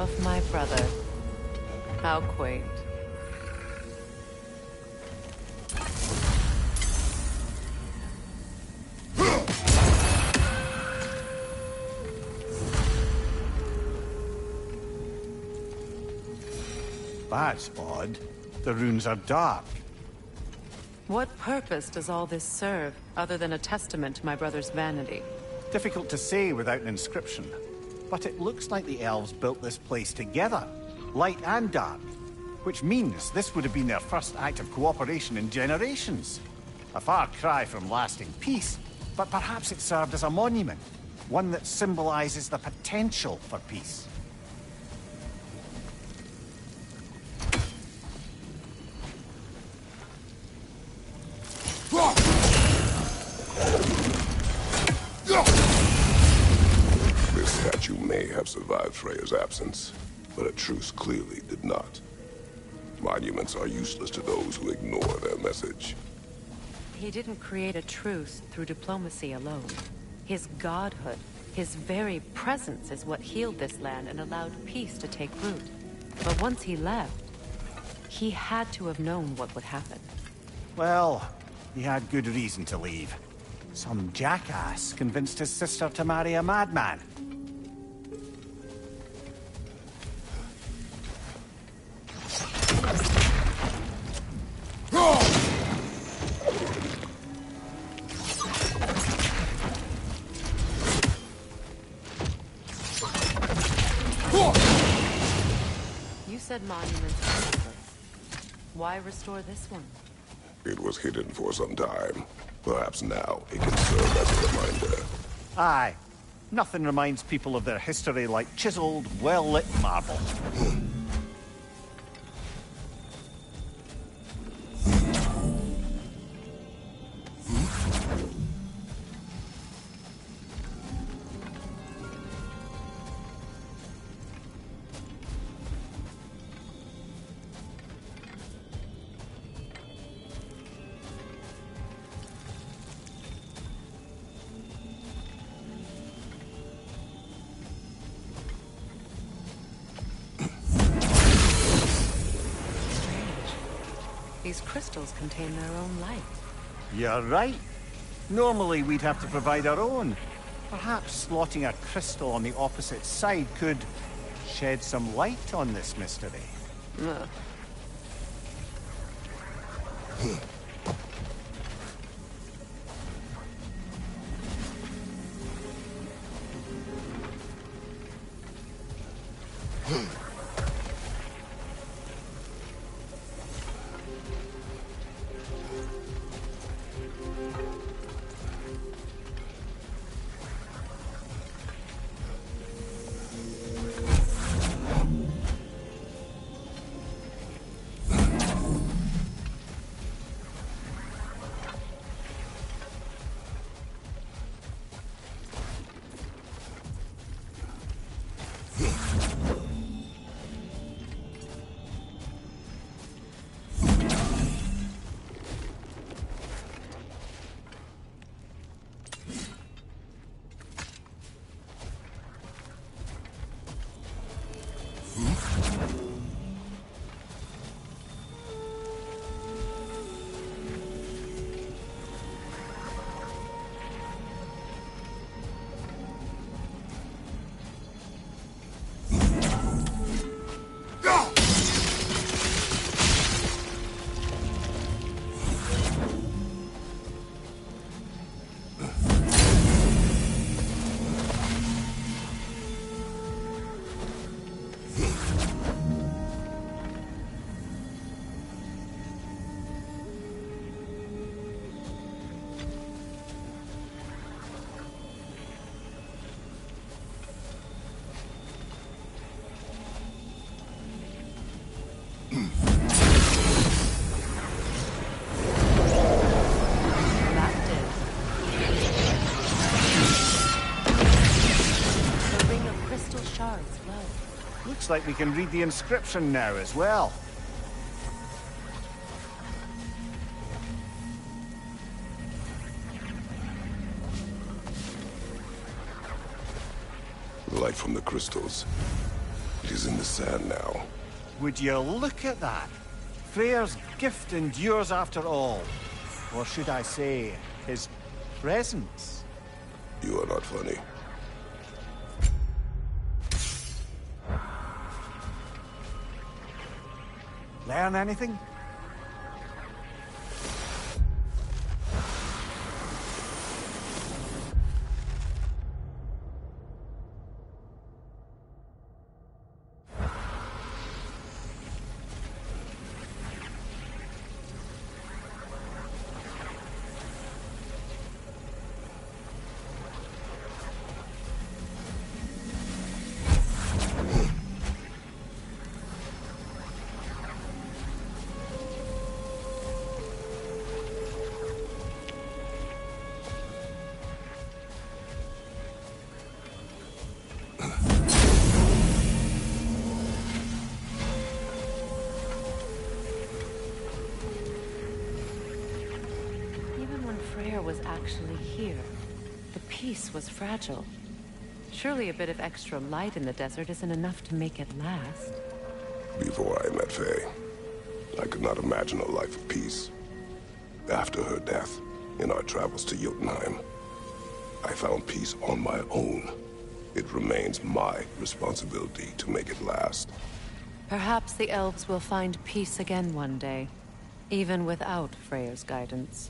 of my brother. How quaint. That's odd. The runes are dark. What purpose does all this serve, other than a testament to my brother's vanity? Difficult to say without an inscription. But it looks like the elves built this place together, light and dark. Which means this would have been their first act of cooperation in generations. A far cry from lasting peace, but perhaps it served as a monument. One that symbolizes the potential for peace. This statue may have survived Freya's absence, but a truce clearly did not. Monuments are useless to those who ignore their message. He didn't create a truce through diplomacy alone. His godhood, his very presence is what healed this land and allowed peace to take root. But once he left, he had to have known what would happen. Well, he had good reason to leave. Some jackass convinced his sister to marry a madman. You said monuments are useless. Why restore this one? It was hidden for some time. Perhaps now it can serve as a reminder. Aye. Nothing reminds people of their history like chiseled, well-lit marble. These crystals contain their own light. You're right. Normally we'd have to provide our own. Perhaps slotting a crystal on the opposite side could shed some light on this mystery. Ugh. Looks like we can read the inscription now as well. Light from the crystals. It is in the sand now. Would you look at that? Freyr's gift endures after all. Or should I say, his presence? You are not funny. Learn anything? Was actually here. The peace was fragile. Surely a bit of extra light in the desert isn't enough to make it last. Before I met Faye, I could not imagine a life of peace. After her death, in our travels to Jotunheim, I found peace on my own. It remains my responsibility to make it last. Perhaps the elves will find peace again one day, even without Freyr's guidance.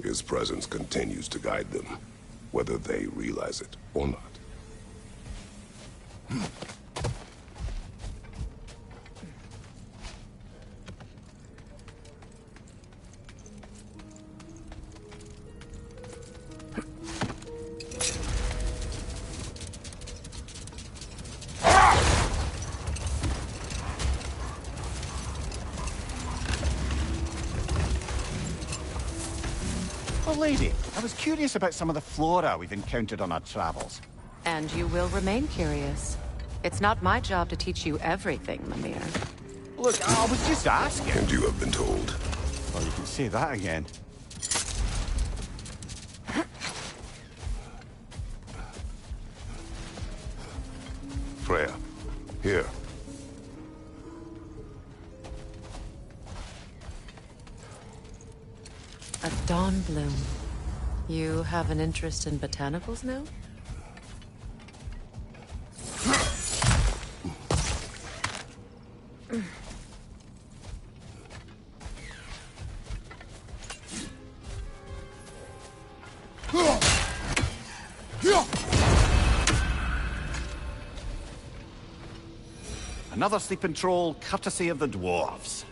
His presence continues to guide them, whether they realize it or not. Lady, I was curious about some of the flora we've encountered on our travels. And you will remain curious. It's not my job to teach you everything, Mimir. Look, I was just asking. And you have been told. Well, you can say that again. Freya, here. A dawn bloom. You have an interest in botanicals now? Another sleeping troll, courtesy of the dwarves.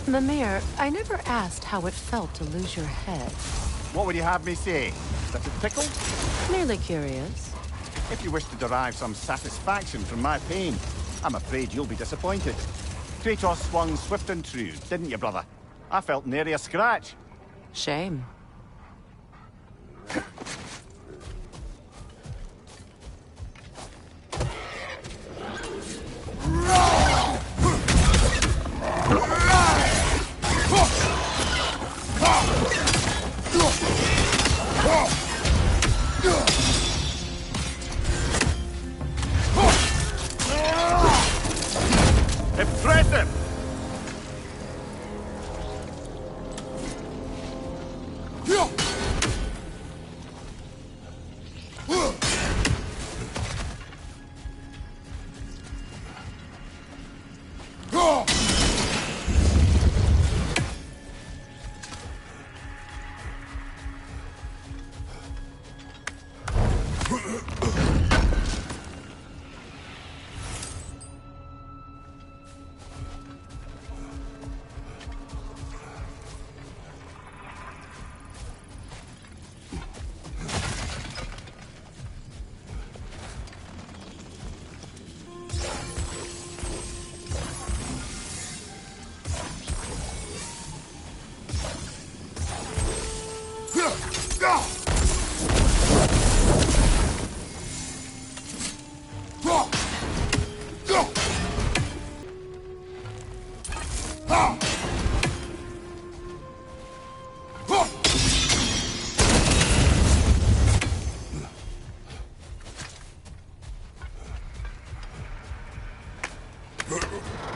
Mimir, I never asked how it felt to lose your head. What would you have me say? That it tickled? Merely curious. If you wish to derive some satisfaction from my pain, I'm afraid you'll be disappointed. Kratos swung swift and true, didn't you, brother? I felt nary a scratch. Shame. Impressive!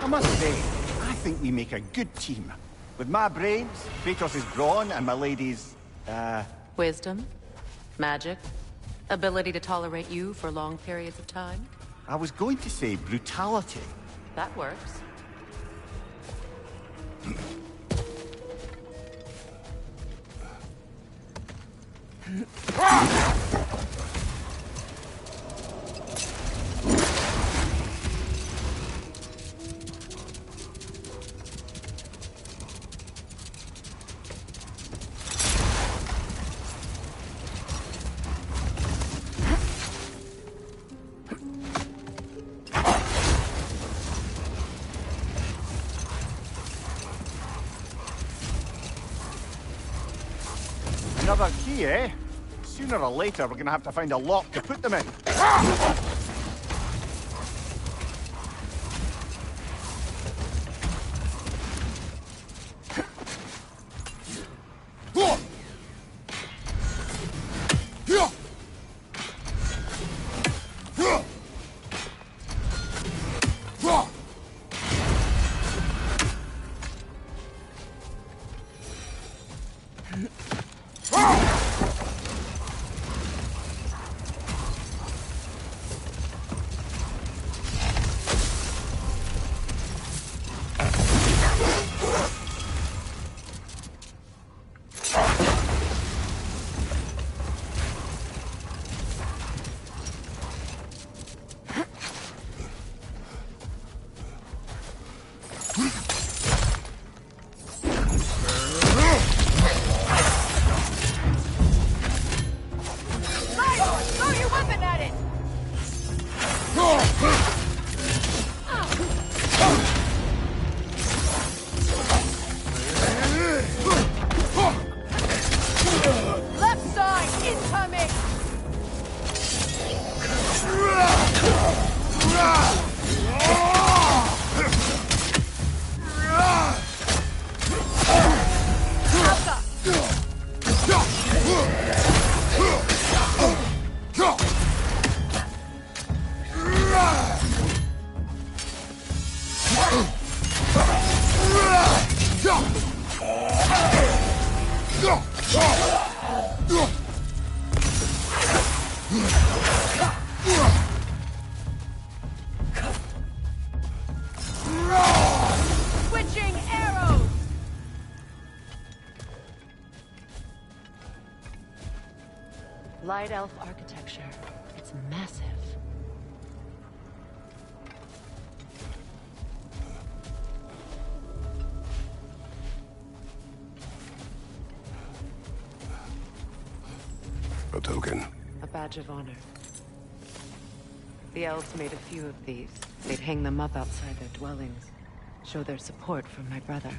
I must say, I think we make a good team. With my brains, Kratos' brawn, and my lady's, Wisdom? Magic? Ability to tolerate you for long periods of time? I was going to say brutality. That works. Another key, eh? Sooner or later, we're gonna have to find a lock to put them in. Switching arrows! Light elf architecture. It's massive. A token. A badge of honor. The elves made a few of these. They'd hang them up outside their dwellings. Show their support for my brother.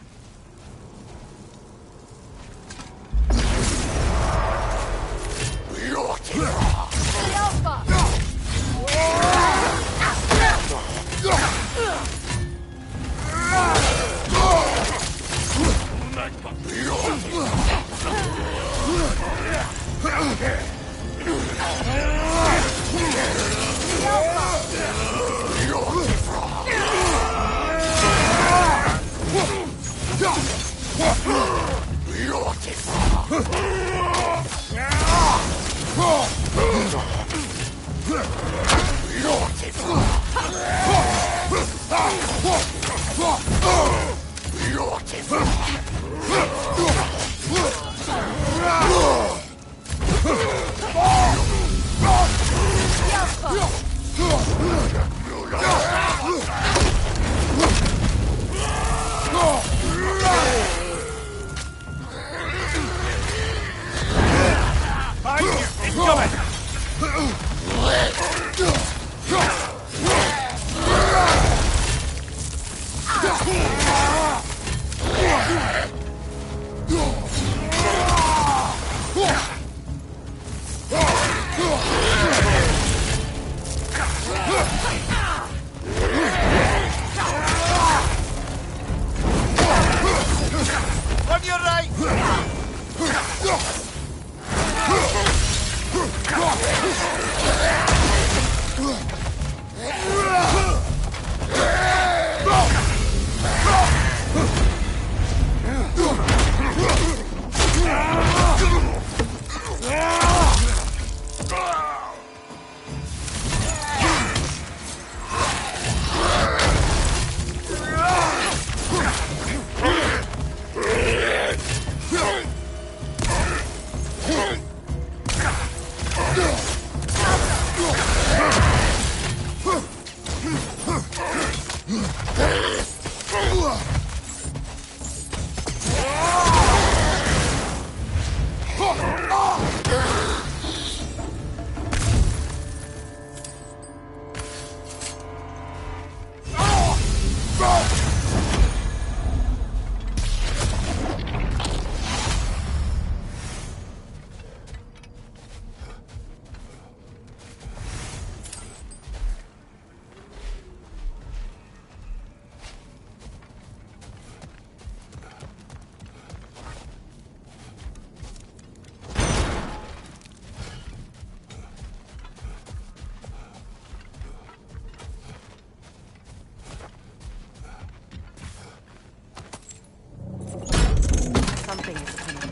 Something is coming,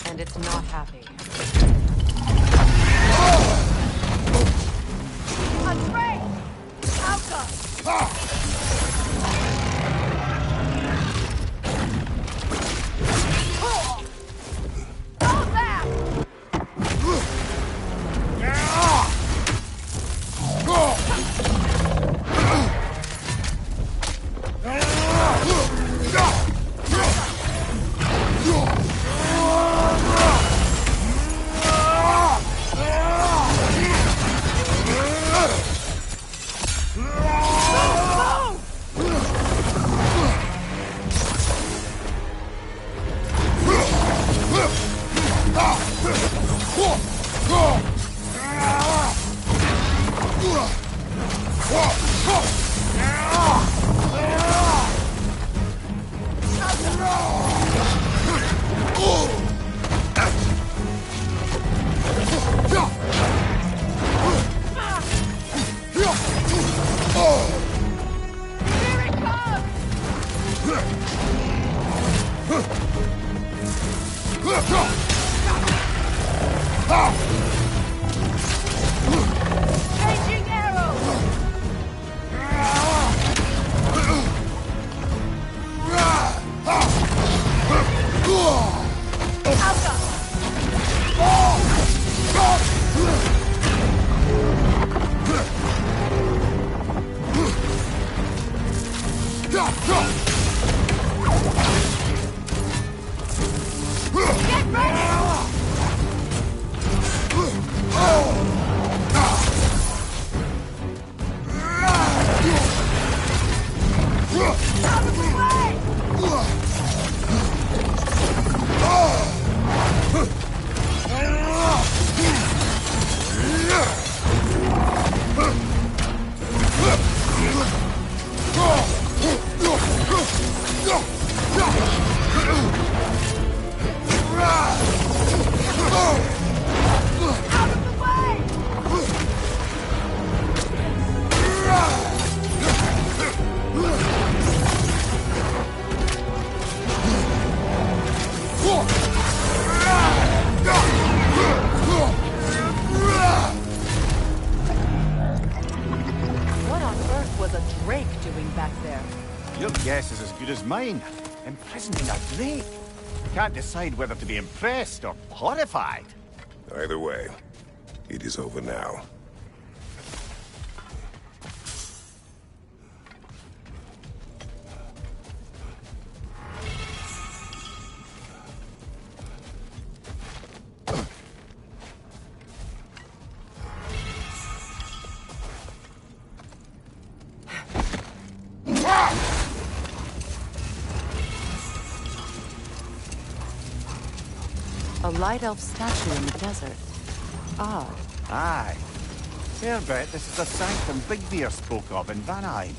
and it's not happy. A train! Alka! Hold that! is as good as mine. Imprisoning a Drake. Can't decide whether to be impressed or horrified. Either way, it is over now. A light elf statue in the desert. Odd. Aye. Fair bet this is the sanctum Bigbeer spoke of in Runaway.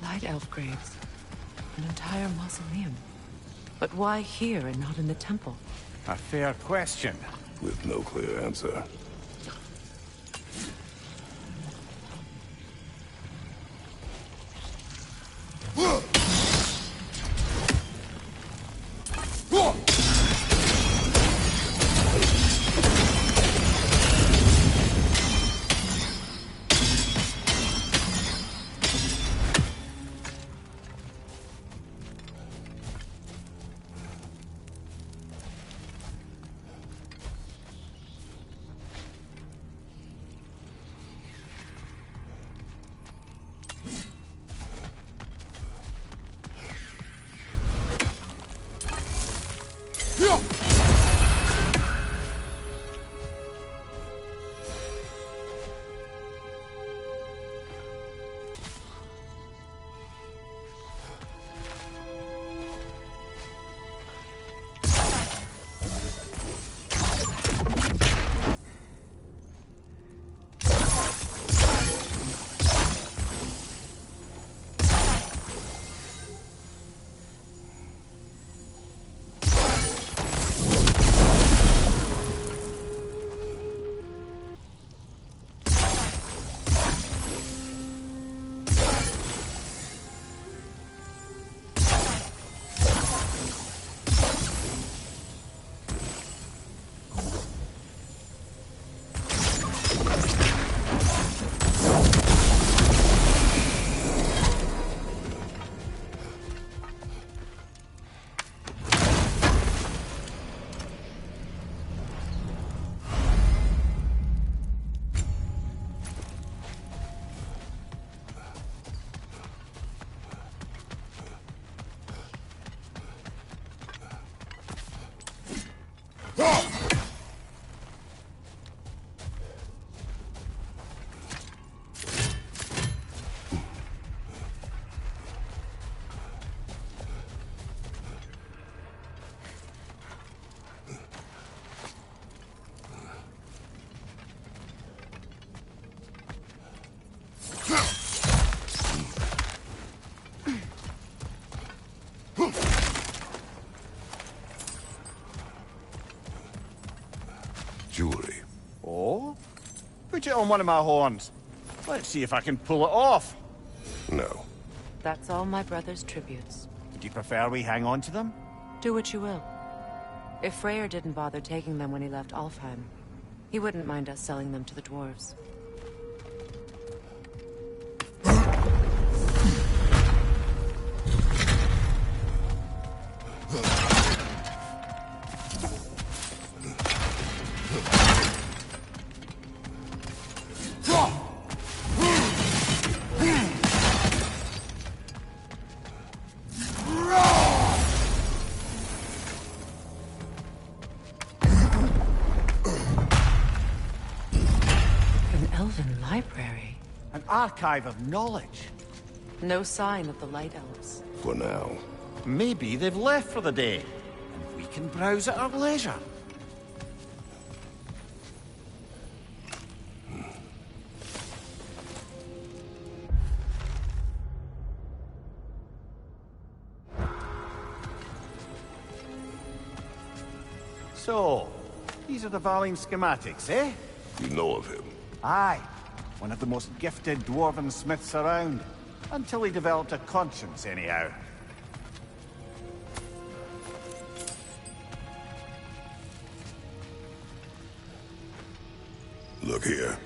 Light elf graves. An entire mausoleum. But why here and not in the temple? A fair question. With no clear answer. Jewelry. Oh? Put it on one of my horns. Let's see if I can pull it off. No. That's all my brother's tributes. Would you prefer we hang on to them? Do what you will. If Freyr didn't bother taking them when he left Alfheim, he wouldn't mind us selling them to the dwarves. An archive of knowledge. No sign of the Light Elves. For now. Maybe they've left for the day, and we can browse at our leisure. So, these are the Valine schematics, eh? You know of him? Aye. One of the most gifted dwarven smiths around. Until he developed a conscience, anyhow. Look here.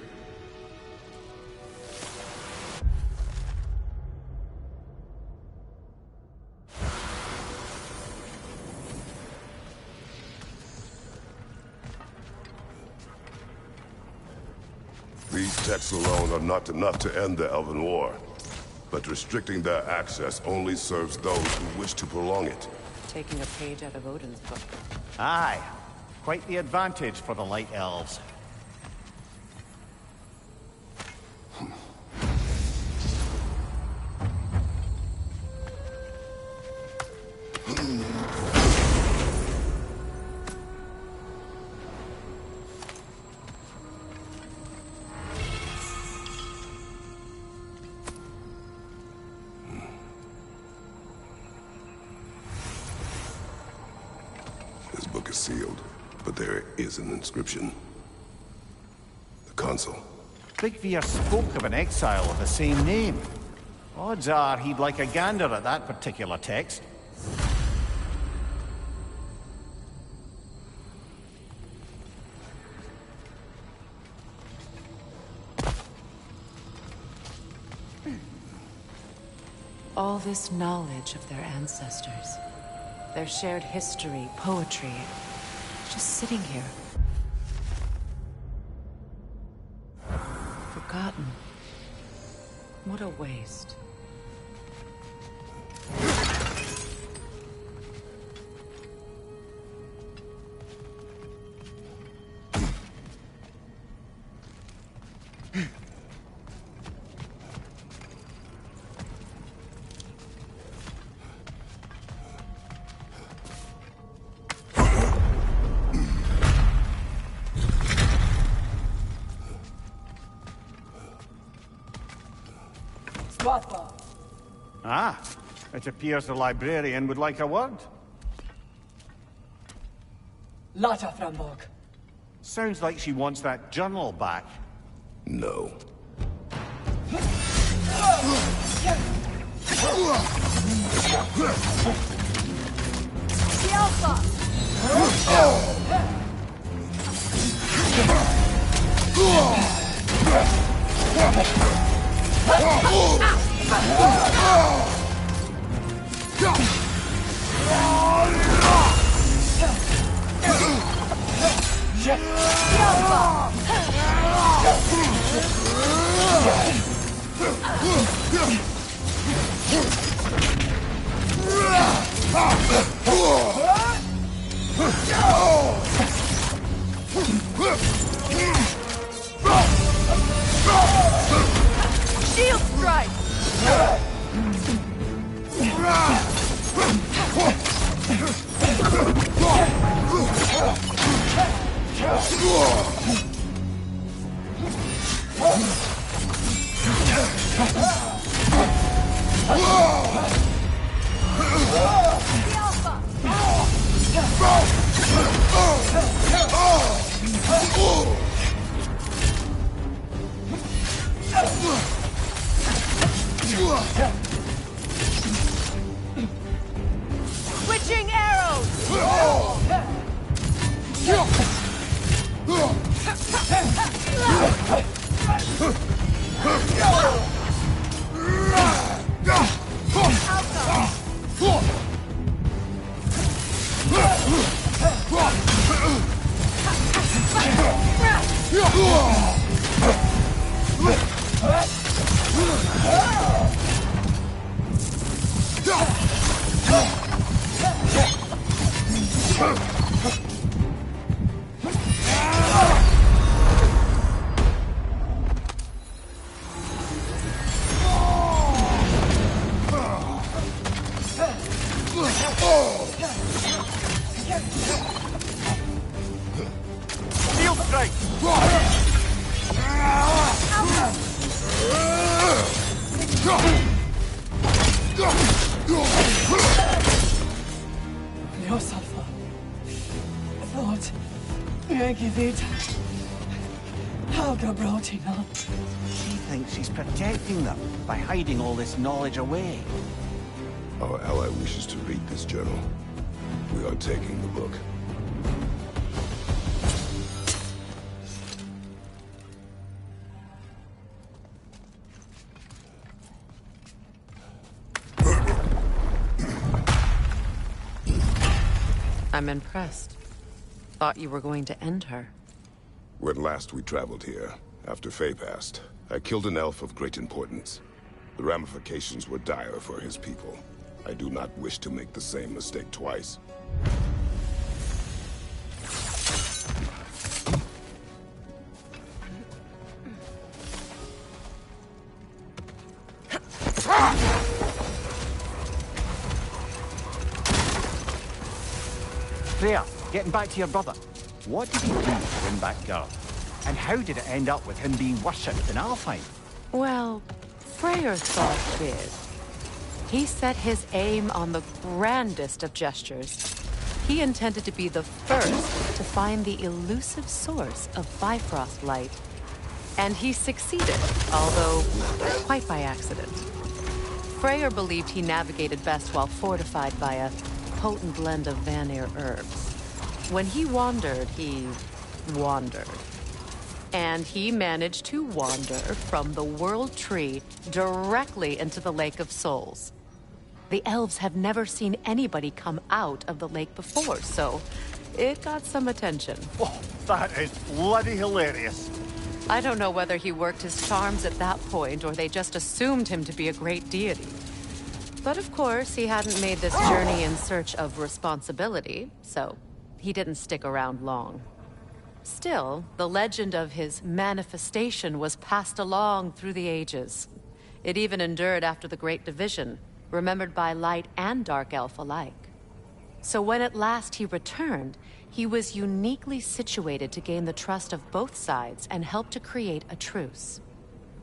These texts alone are not enough to end the Elven War. But restricting their access only serves those who wish to prolong it. Taking a page out of Odin's book. Aye. Quite the advantage for the Light Elves. This book is sealed, but there is an inscription. The console. Big Veer spoke of an exile of the same name. Odds are he'd like a gander at that particular text. All this knowledge of their ancestors, their shared history, poetry, just sitting here. Forgotten. What a waste. Ah, it appears the librarian would like a word. Lata Framborg. Sounds like she wants that journal back. No. The Alpha! Shield strike! Switching arrows! David. How gebrochen. She thinks she's protecting them by hiding all this knowledge away. Our ally wishes to read this journal. We are taking the book. I'm impressed. Thought you were going to end her. When last we traveled here, after Faye passed, I killed an elf of great importance. The ramifications were dire for his people. I do not wish to make the same mistake twice. Freya, getting back to your brother. What did he do to win back G.O.W? And how did it end up with him being worshipped in Alfheim? Well, Freyr thought big. He set his aim on the grandest of gestures. He intended to be the first to find the elusive source of Bifrost light. And he succeeded, although quite by accident. Freyr believed he navigated best while fortified by a potent blend of Vanir herbs. When he wandered, he wandered. And he managed to wander from the World Tree directly into the Lake of Souls. The elves have never seen anybody come out of the lake before, so it got some attention. Oh, that is bloody hilarious. I don't know whether he worked his charms at that point or they just assumed him to be a great deity. But of course, he hadn't made this journey in search of responsibility, so he didn't stick around long. Still, the legend of his manifestation was passed along through the ages. It even endured after the Great Division, remembered by Light and Dark Elf alike. So when at last he returned, he was uniquely situated to gain the trust of both sides and help to create a truce.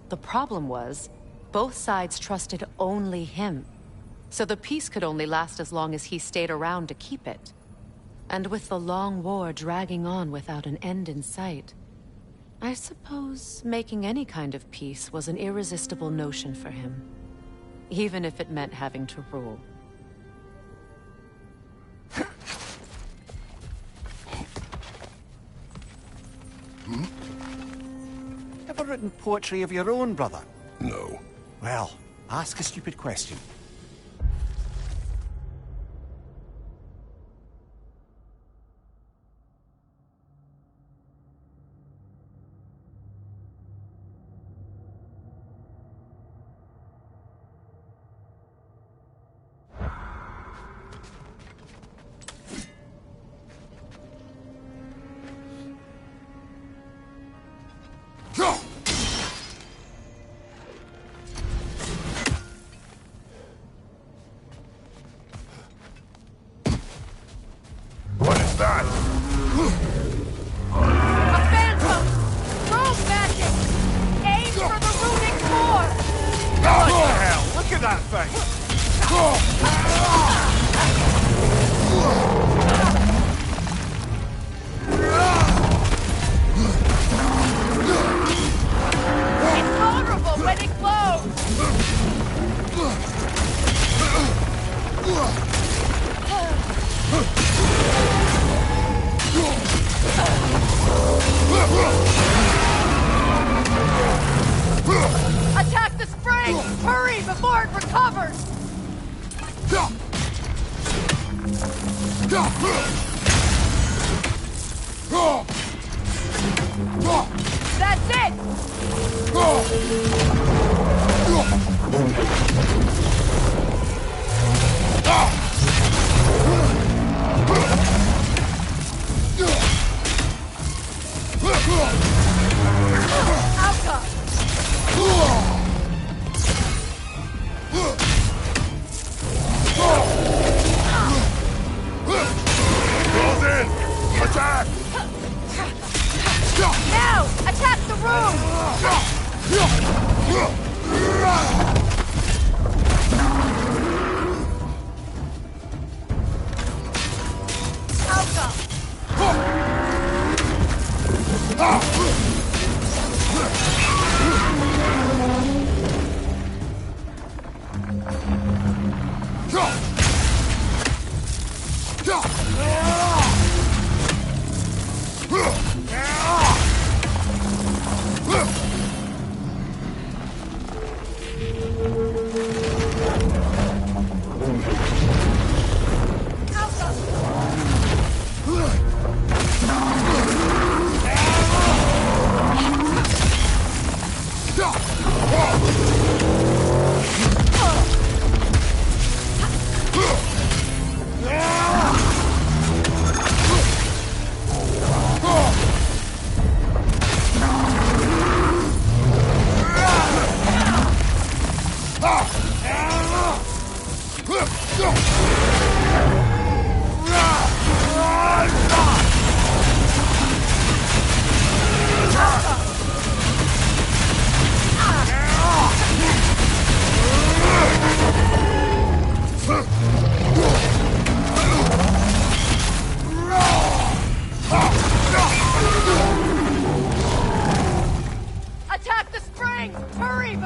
The problem was, both sides trusted only him. So the peace could only last as long as he stayed around to keep it. And with the long war dragging on without an end in sight, I suppose making any kind of peace was an irresistible notion for him. Even if it meant having to rule. Ever written poetry of your own, brother? No. Well, ask a stupid question. What is that? A phantom! Rogue magic! Aim for the runic core! What the hell? Look at that thing! It's vulnerable when it glows! Attack the spring! Hurry before it recovers! That's it! Outcome! Close in! Attack! Now! Attack the room!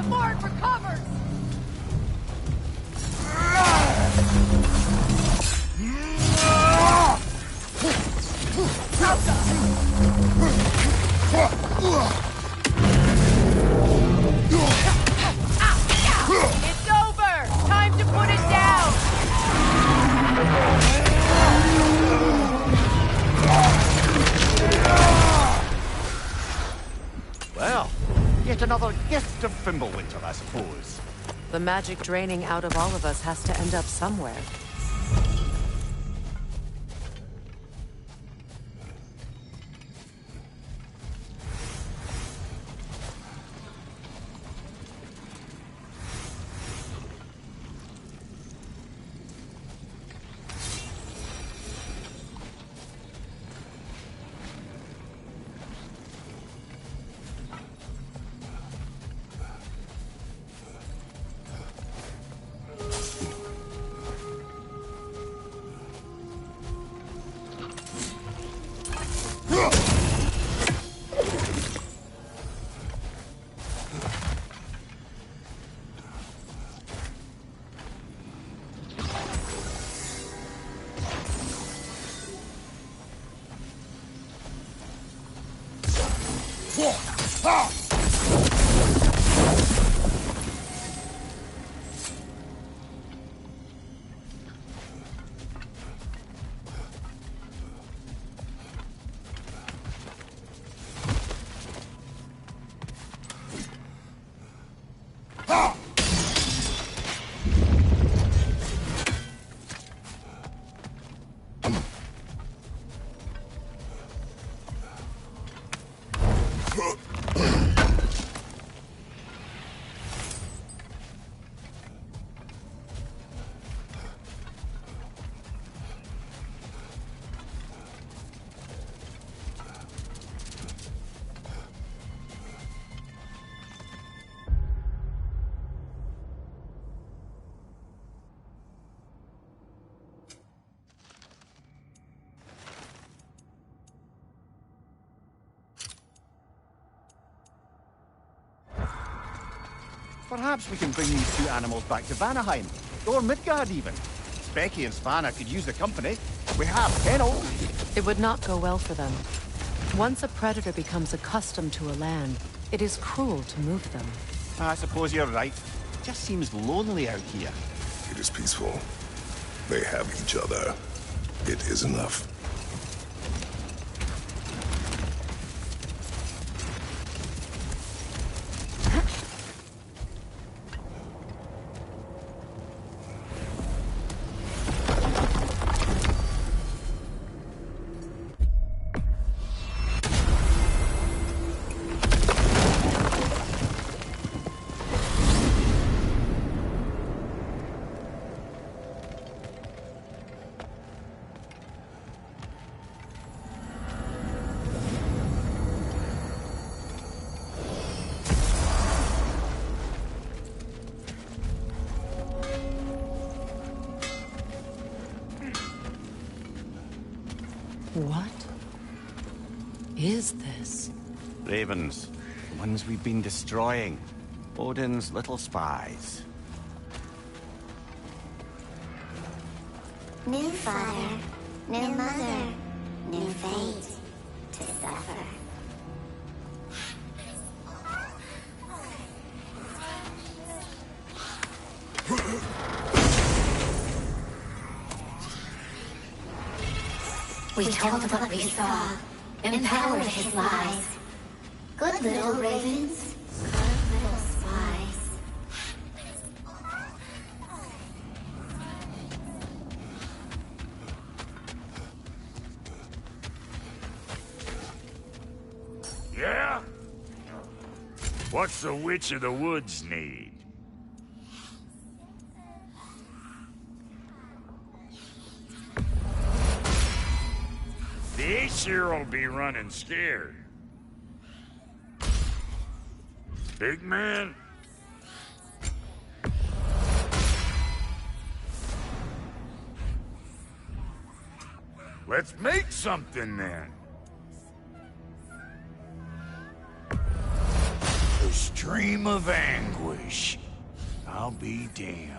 before it recovers! It's over! Time to put it down! Well, yet another gift of Fimbulwinter, I suppose. The magic draining out of all of us has to end up somewhere. Perhaps we can bring these two animals back to Vanaheim, or Midgard even. Specky and Svanna could use the company. We have kennels. It would not go well for them. Once a predator becomes accustomed to a land, it is cruel to move them. I suppose you're right. It just seems lonely out here. It is peaceful. They have each other. It is enough. What is this? Ravens. The ones we've been destroying. Odin's little spies. New father, new mother, new fate to suffer. We told what we saw, empowered his lies. Good little ravens, good little spies. Yeah? What's the Witch of the Woods need? The Aesir'll be running scared. Big man? Let's make something then. a stream of anguish. I'll be damned.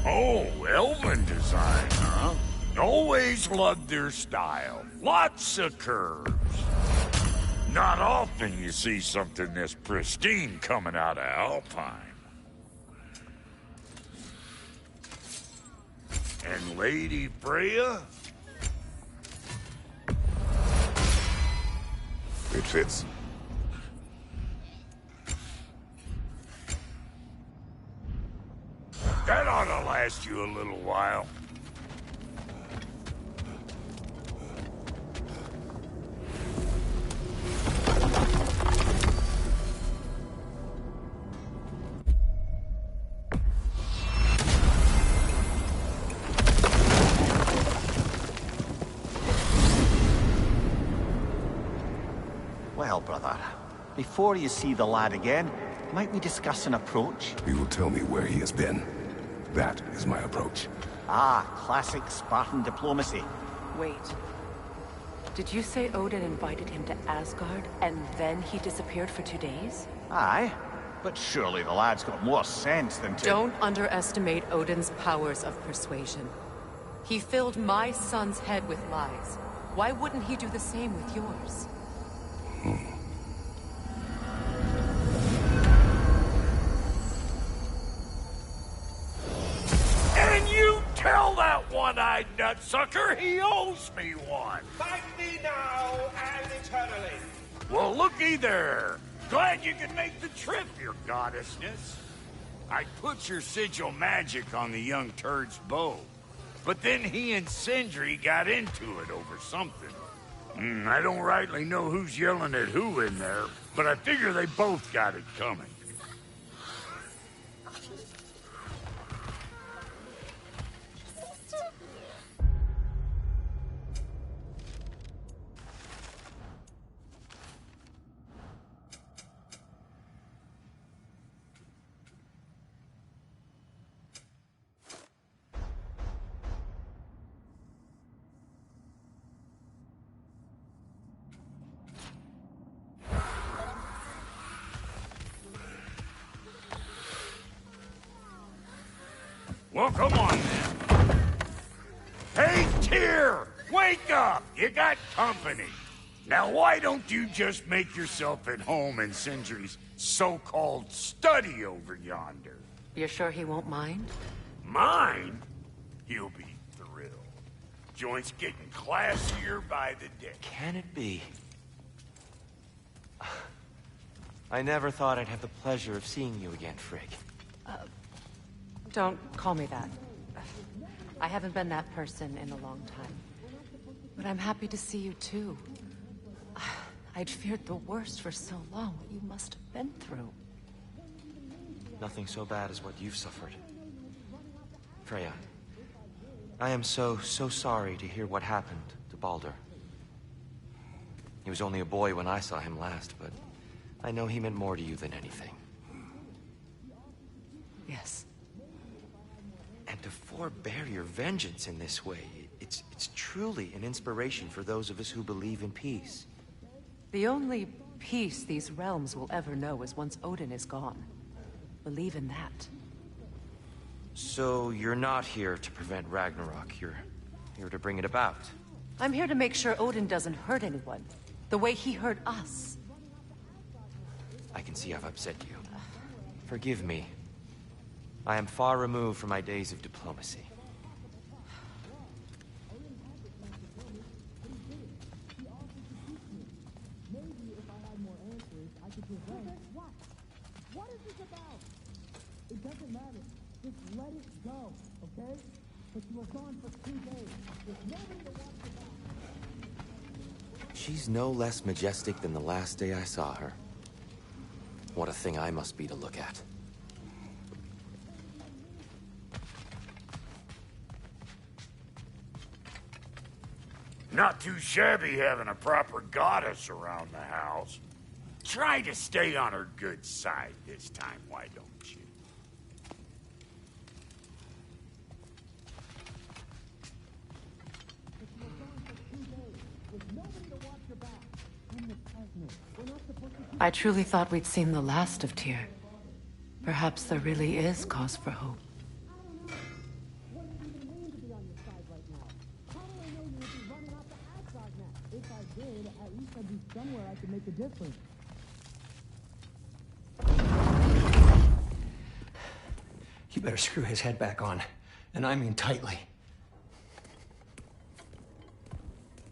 Oh, Elven design, huh? Always loved their style. Lots of curves. Not often you see something this pristine coming out of Alpine. And Lady Freya? It fits. That ought to last you a little while. Well, brother, before you see the lad again, might we discuss an approach? He will tell me where he has been. That is my approach. Ah, classic Spartan diplomacy. Wait. Did you say Odin invited him to Asgard, and then he disappeared for 2 days? Aye, but surely the lad's got more sense than to... Don't underestimate Odin's powers of persuasion. He filled my son's head with lies. Why wouldn't he do the same with yours? And you tell that one-eyed nutsucker he owes me one. Fight me now and eternally. Well, looky there. Glad you could make the trip, your goddessness. I put your sigil magic on the young turd's bow, but then he and Sindri got into it over something. I don't rightly know who's yelling at who in there, but I figure they both got it coming. Well, come on, then. Hey, Tyr! Wake up! You got company. Now, why don't you just make yourself at home in Sindri's so-called study over yonder? You're sure he won't mind? Mine? He'll be thrilled. Joint's getting classier by the day. Can it be? I never thought I'd have the pleasure of seeing you again, Frigg. Don't call me that. I haven't been that person in a long time. But I'm happy to see you too. I'd feared the worst for so long, what you must have been through. Nothing so bad as what you've suffered. Freya, I am so sorry to hear what happened to Baldur. He was only a boy when I saw him last, but I know he meant more to you than anything. Yes. And to forbear your vengeance in this way, it's truly an inspiration for those of us who believe in peace. The only peace these realms will ever know is once Odin is gone. Believe in that. So you're not here to prevent Ragnarok, you're here to bring it about. I'm here to make sure Odin doesn't hurt anyone, the way he hurt us. I can see I've upset you. Forgive me. I am far removed from my days of diplomacy. What is this about? It doesn't matter. Just let it go, okay? But you were gone for 2 days. There's nobody to watch it out. She's no less majestic than the last day I saw her. What a thing I must be to look at. Not too shabby having a proper goddess around the house. Try to stay on her good side this time, why don't you? I truly thought we'd seen the last of Tyr. Perhaps there really is cause for hope. Somewhere I could make a difference. You better screw his head back on, and I mean tightly.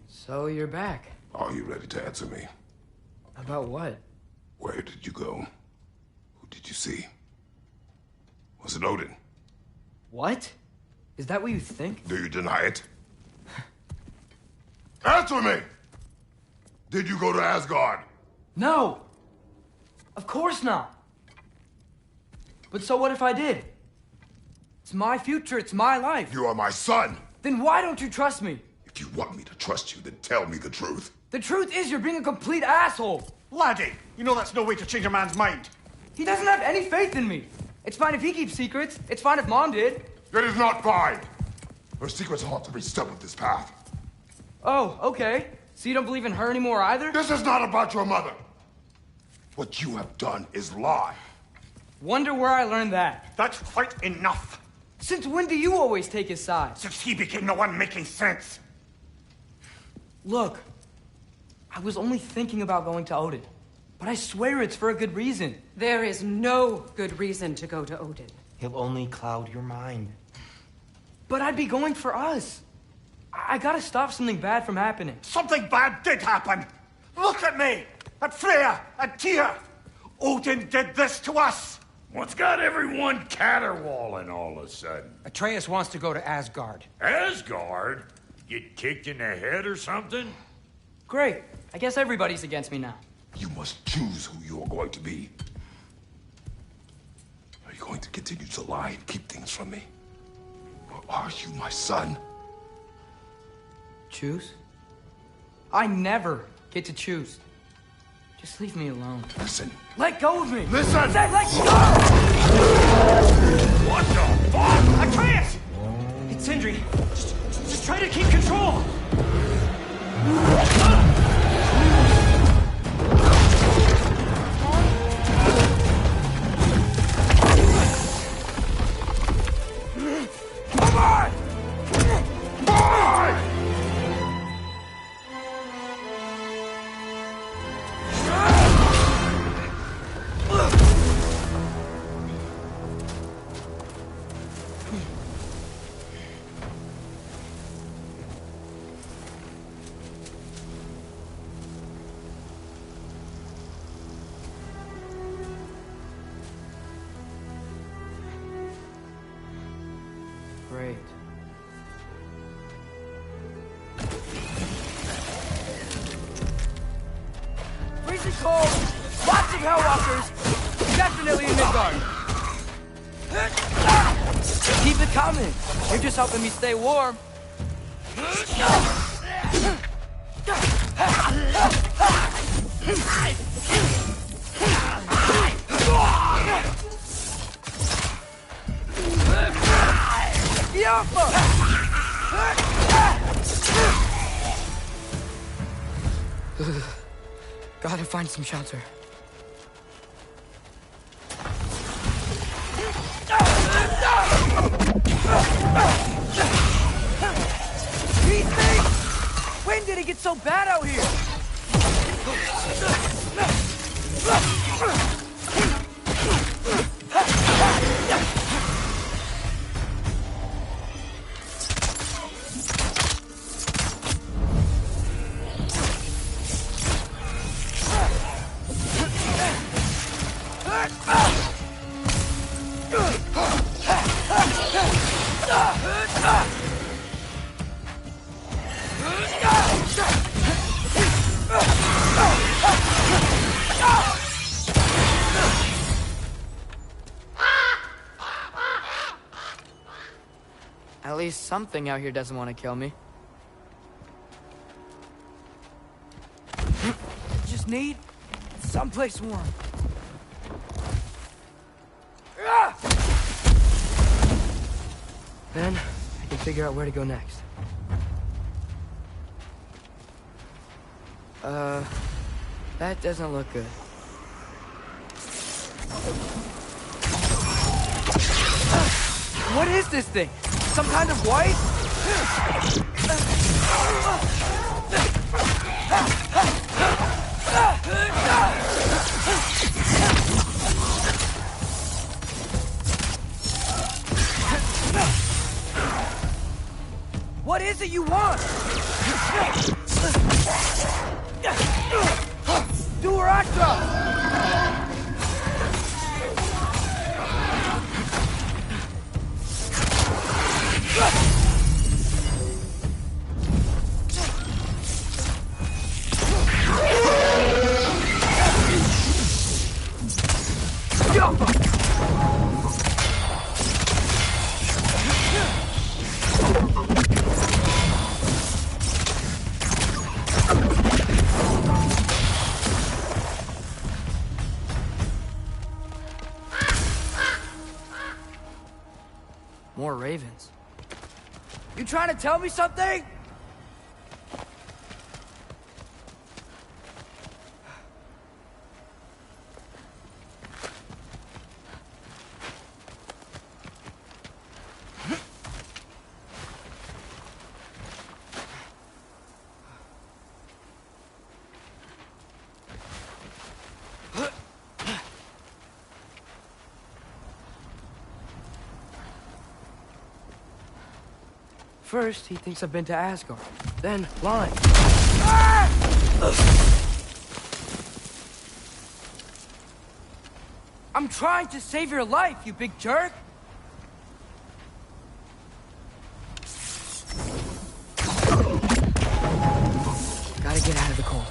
So you're back. Are you ready to answer me? About what? Where did you go? Who did you see? Was it Odin? What? Is that what you think? Do you deny it? Answer me! Did you go to Asgard? No! Of course not! But so what if I did? It's my future, it's my life. You are my son! Then why don't you trust me? If you want me to trust you, then tell me the truth. The truth is you're being a complete asshole! Laddie, you know that's no way to change a man's mind. He doesn't have any faith in me. It's fine if he keeps secrets. It's fine if Mom did. It is not fine! Her secrets haunt every step of this path. Oh, okay. So you don't believe in her anymore either? This is not about your mother! What you have done is lie. Wonder where I learned that. That's quite enough. Since when do you always take his side? Since he became the one making sense. Look, I was only thinking about going to Odin. But I swear it's for a good reason. There is no good reason to go to Odin. He'll only cloud your mind. But I'd be going for us. I gotta stop something bad from happening. Something bad did happen. Look at me, at Freya, at Tyr. Odin did this to us. What's got everyone caterwauling all of a sudden? Atreus wants to go to Asgard. Asgard? Get kicked in the head or something? Great. I guess everybody's against me now. You must choose who you are going to be. Are you going to continue to lie and keep things from me? Or are you my son? Choose? I never get to choose. Just leave me alone. Listen. Let go of me! Listen! I said let go! What the fuck? Atreus! It's Sindri. Just try to keep control! Come on! Boy! Great. Freezing cold! Lots of Hellwalkers! Definitely in Midgard! Keep it coming! You're just helping me stay warm. Gotta find some shelter. When did it get so bad out here? At least something out here doesn't want to kill me. just need is someplace warm. Then, I can figure out where to go next. That doesn't look good. What is this thing? Some kind of white? What is it you want? Do her actor! More ravens. You trying to tell me something? First, he thinks I've been to Asgard. Then, lying. Ah! I'm trying to save your life, you big jerk! Gotta get out of the cold.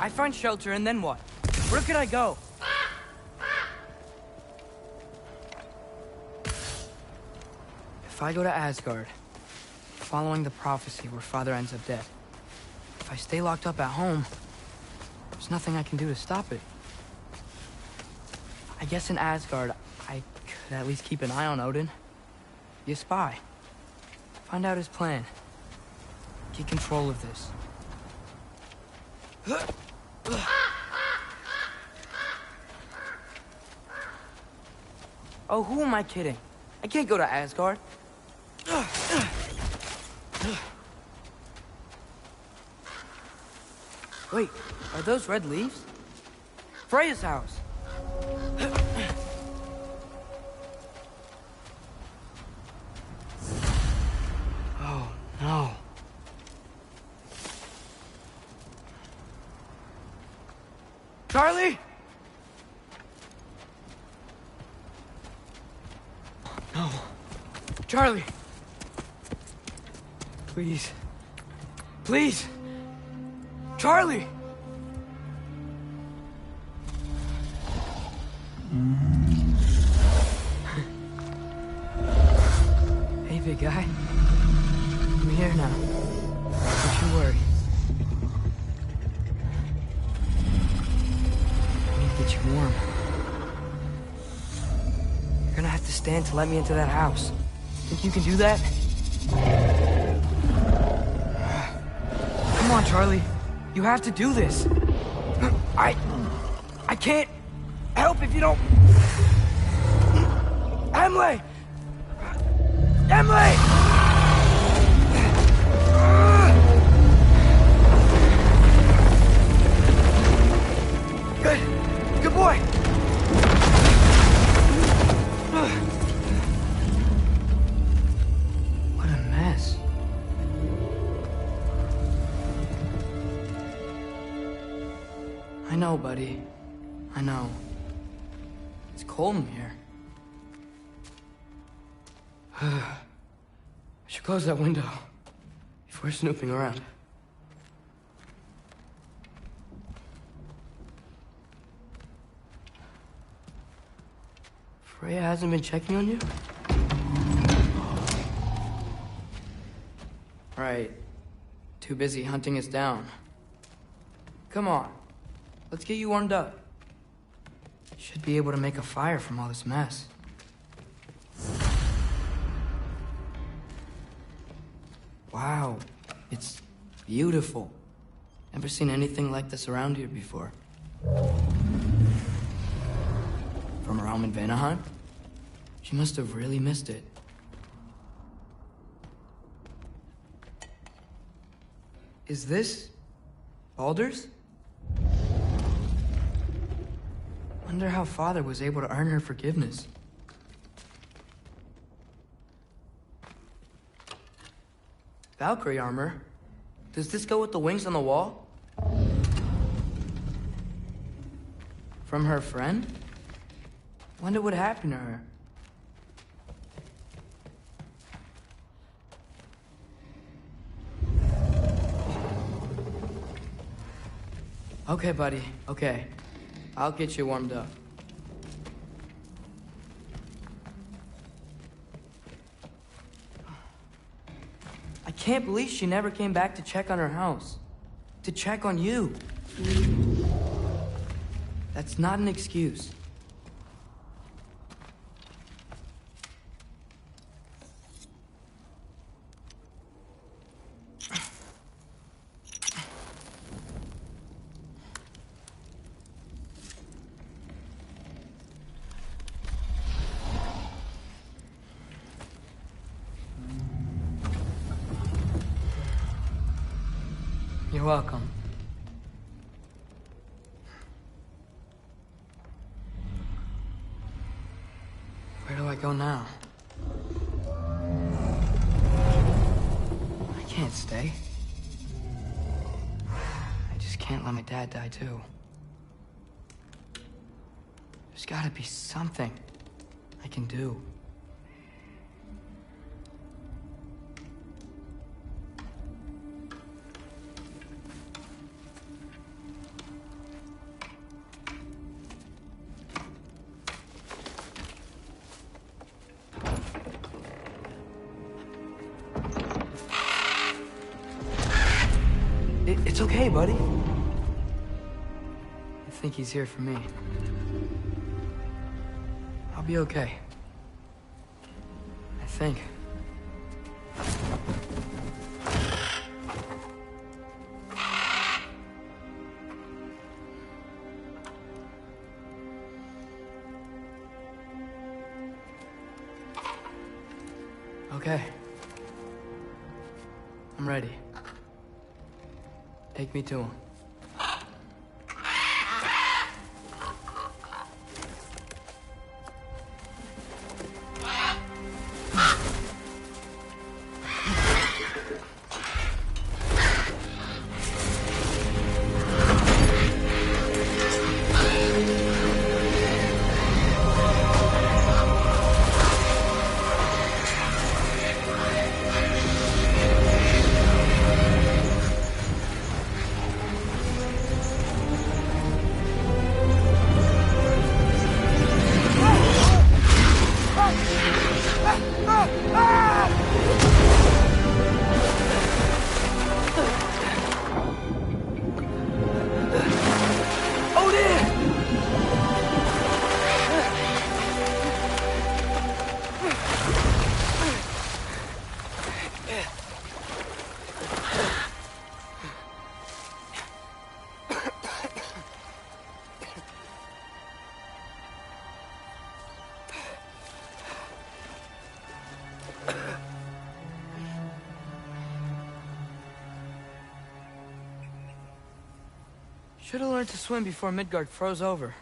I find shelter, and then what? Where could I go? If I go to Asgard, following the prophecy where Father ends up dead, if I stay locked up at home, there's nothing I can do to stop it. I guess in Asgard, I could at least keep an eye on Odin. Be a spy. Find out his plan. Get control of this. Oh, who am I kidding? I can't go to Asgard. Wait, are those red leaves? Freya's house! Oh, no. Charlie? No. Charlie! Please. Please! Charlie! Hey, big guy. I'm here now. Don't you worry. I need to get you warm. You're gonna have to stand to let me into that house. Think you can do that? Come on, Charlie. You have to do this. I can't help if you don't... Emily! Emily! Good boy. What a mess. I know, buddy. I know. It's cold in here. I should close that window before snooping around. Freya hasn't been checking on you? Right. Too busy hunting us down. Come on. Let's get you warmed up. Should be able to make a fire from all this mess. Wow. It's beautiful. Never seen anything like this around here before. From her home in Vanaheim? She must have really missed it. Is this... Baldur's? Wonder how Father was able to earn her forgiveness. Valkyrie armor? Does this go with the wings on the wall? From her friend? Wonder what happened to her. Okay, buddy. Okay. I'll get you warmed up. I can't believe she never came back to check on her house. To check on you. That's not an excuse. You're welcome. Where do I go now? I can't stay. I just can't let my dad die too. There's gotta be something I can do. It's okay, buddy. I think he's here for me. I'll be okay. I think. Okay. I'm ready. Take me to him. Should have learned to swim before Midgard froze over.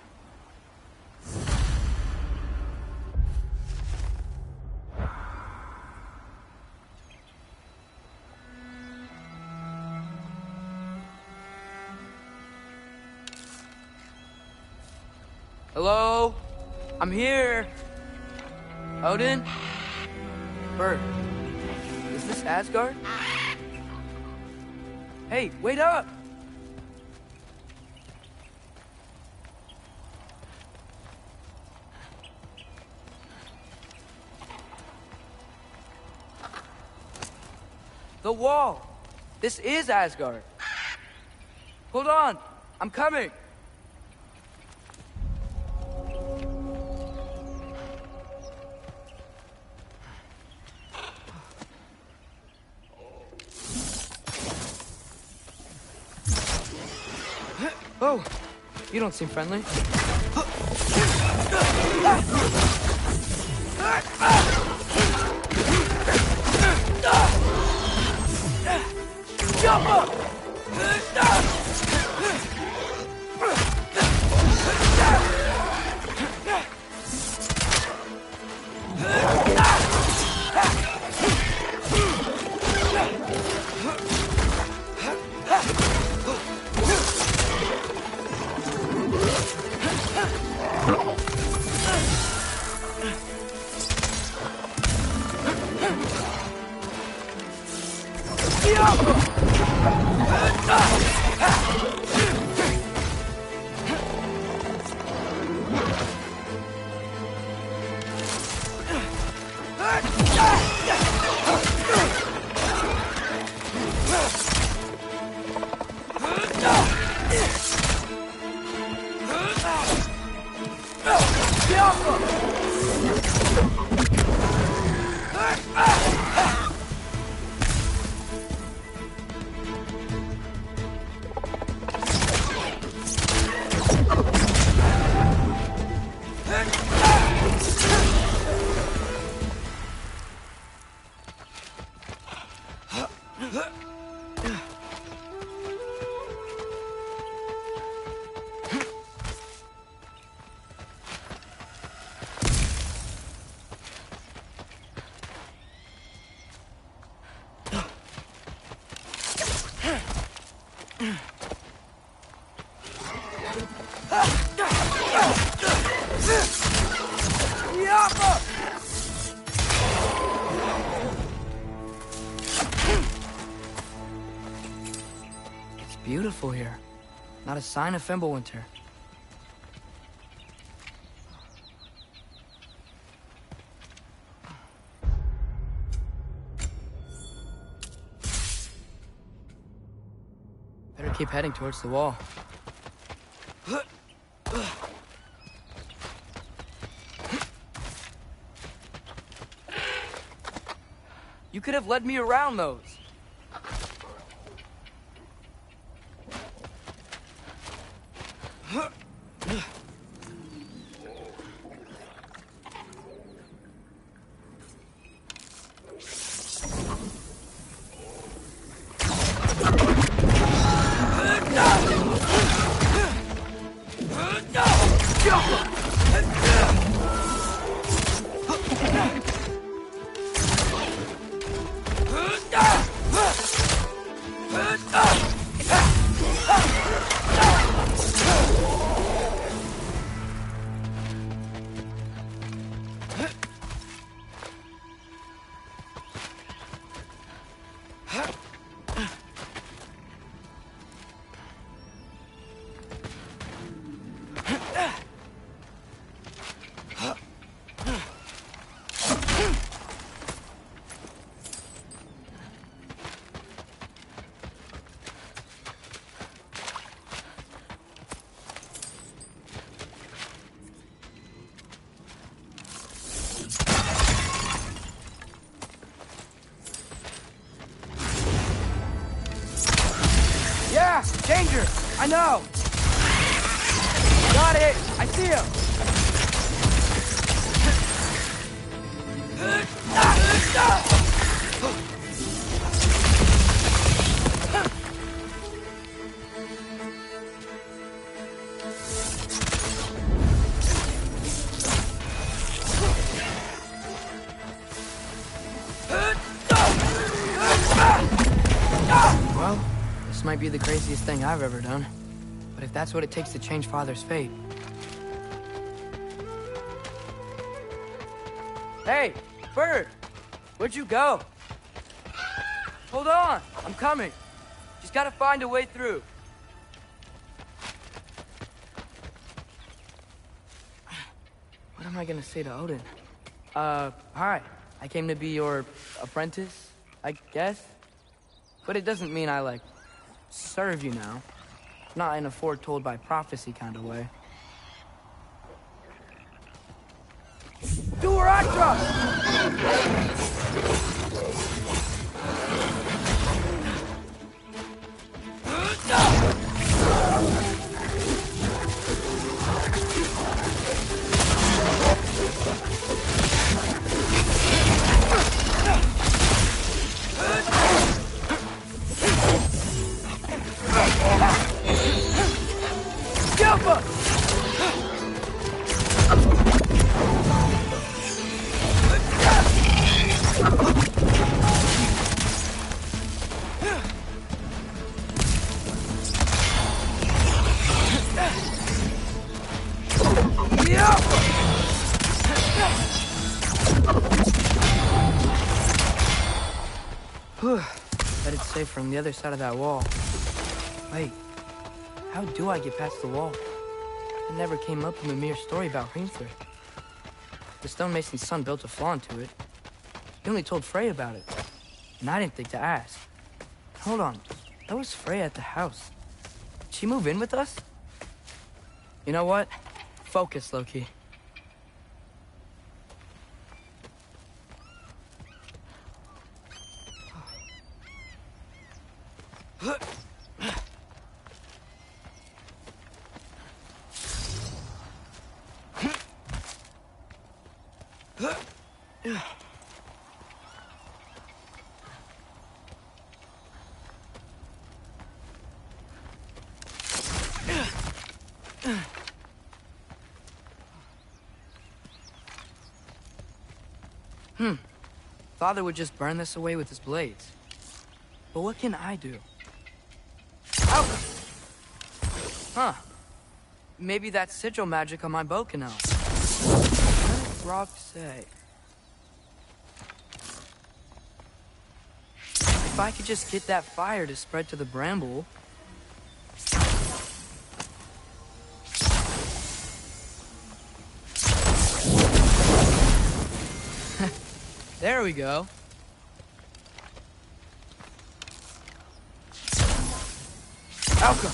Hello? I'm here. Odin? Bert, is this Asgard? Hey, wait up! The wall! This is Asgard! Hold on! I'm coming! Oh! You don't seem friendly. Jump up! It's beautiful here. Not a sign of Fimbulwinter. Better keep heading towards the wall. You could have led me around those. Yeah! Danger! I know! Got it! I see him! Well, this might be the craziest thing I've ever done. But if that's what it takes to change Father's fate... Hey, Bird! Where'd you go? Hold on! I'm coming! Just gotta find a way through. What am I gonna say to Odin? Hi. I came to be your apprentice, I guess? But it doesn't mean I, like, serve you now. Not in a foretold by prophecy kind of way. Duratra! Bet it's safe from the other side of that wall. Wait, how do I get past the wall? It never came up in the mere story about Hrimthur. The stonemason's son built a flaw into it. He only told Frey about it, and I didn't think to ask. Hold on, that was Frey at the house. Did she move in with us? You know what? Focus, Loki. Father would just burn this away with his blades. But what can I do? Ow! Huh. Maybe that sigil magic on my bow can help. What did Rock say? If I could just get that fire to spread to the bramble... There we go. Alka!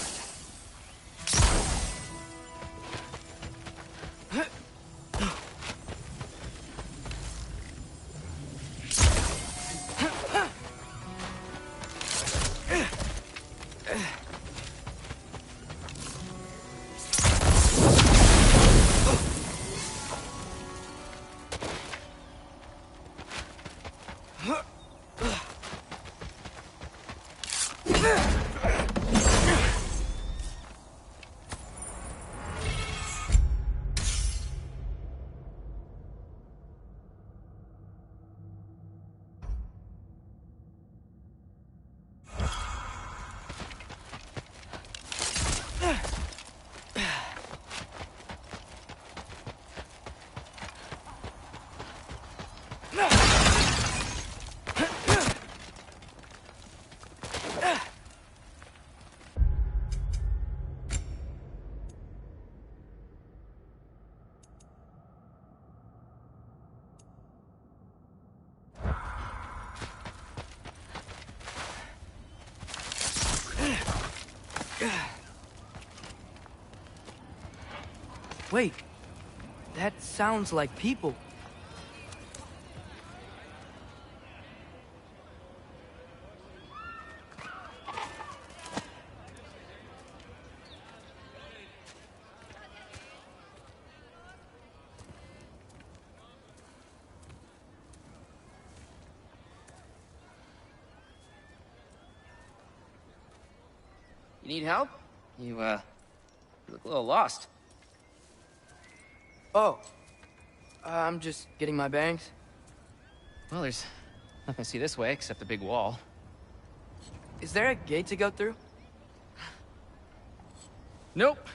Wait, that sounds like people. You need help? You look a little lost. Oh, I'm just getting my bangs. Well, there's nothing to see this way except the big wall. Is there a gate to go through? Nope.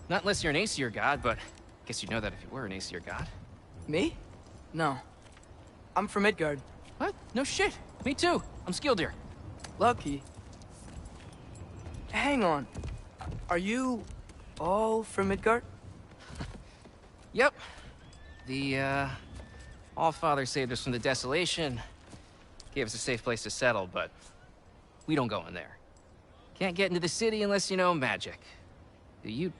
Not unless you're an Aesir god, but I guess you'd know that if you were an Aesir god. Me? No. I'm from Midgard. What? No shit. Me too. I'm Skildir. Lucky. Hang on. Are you all from Midgard? Yep. The, All-Father saved us from the desolation. Gave us a safe place to settle, but we don't go in there. Can't get into the city unless you know magic. You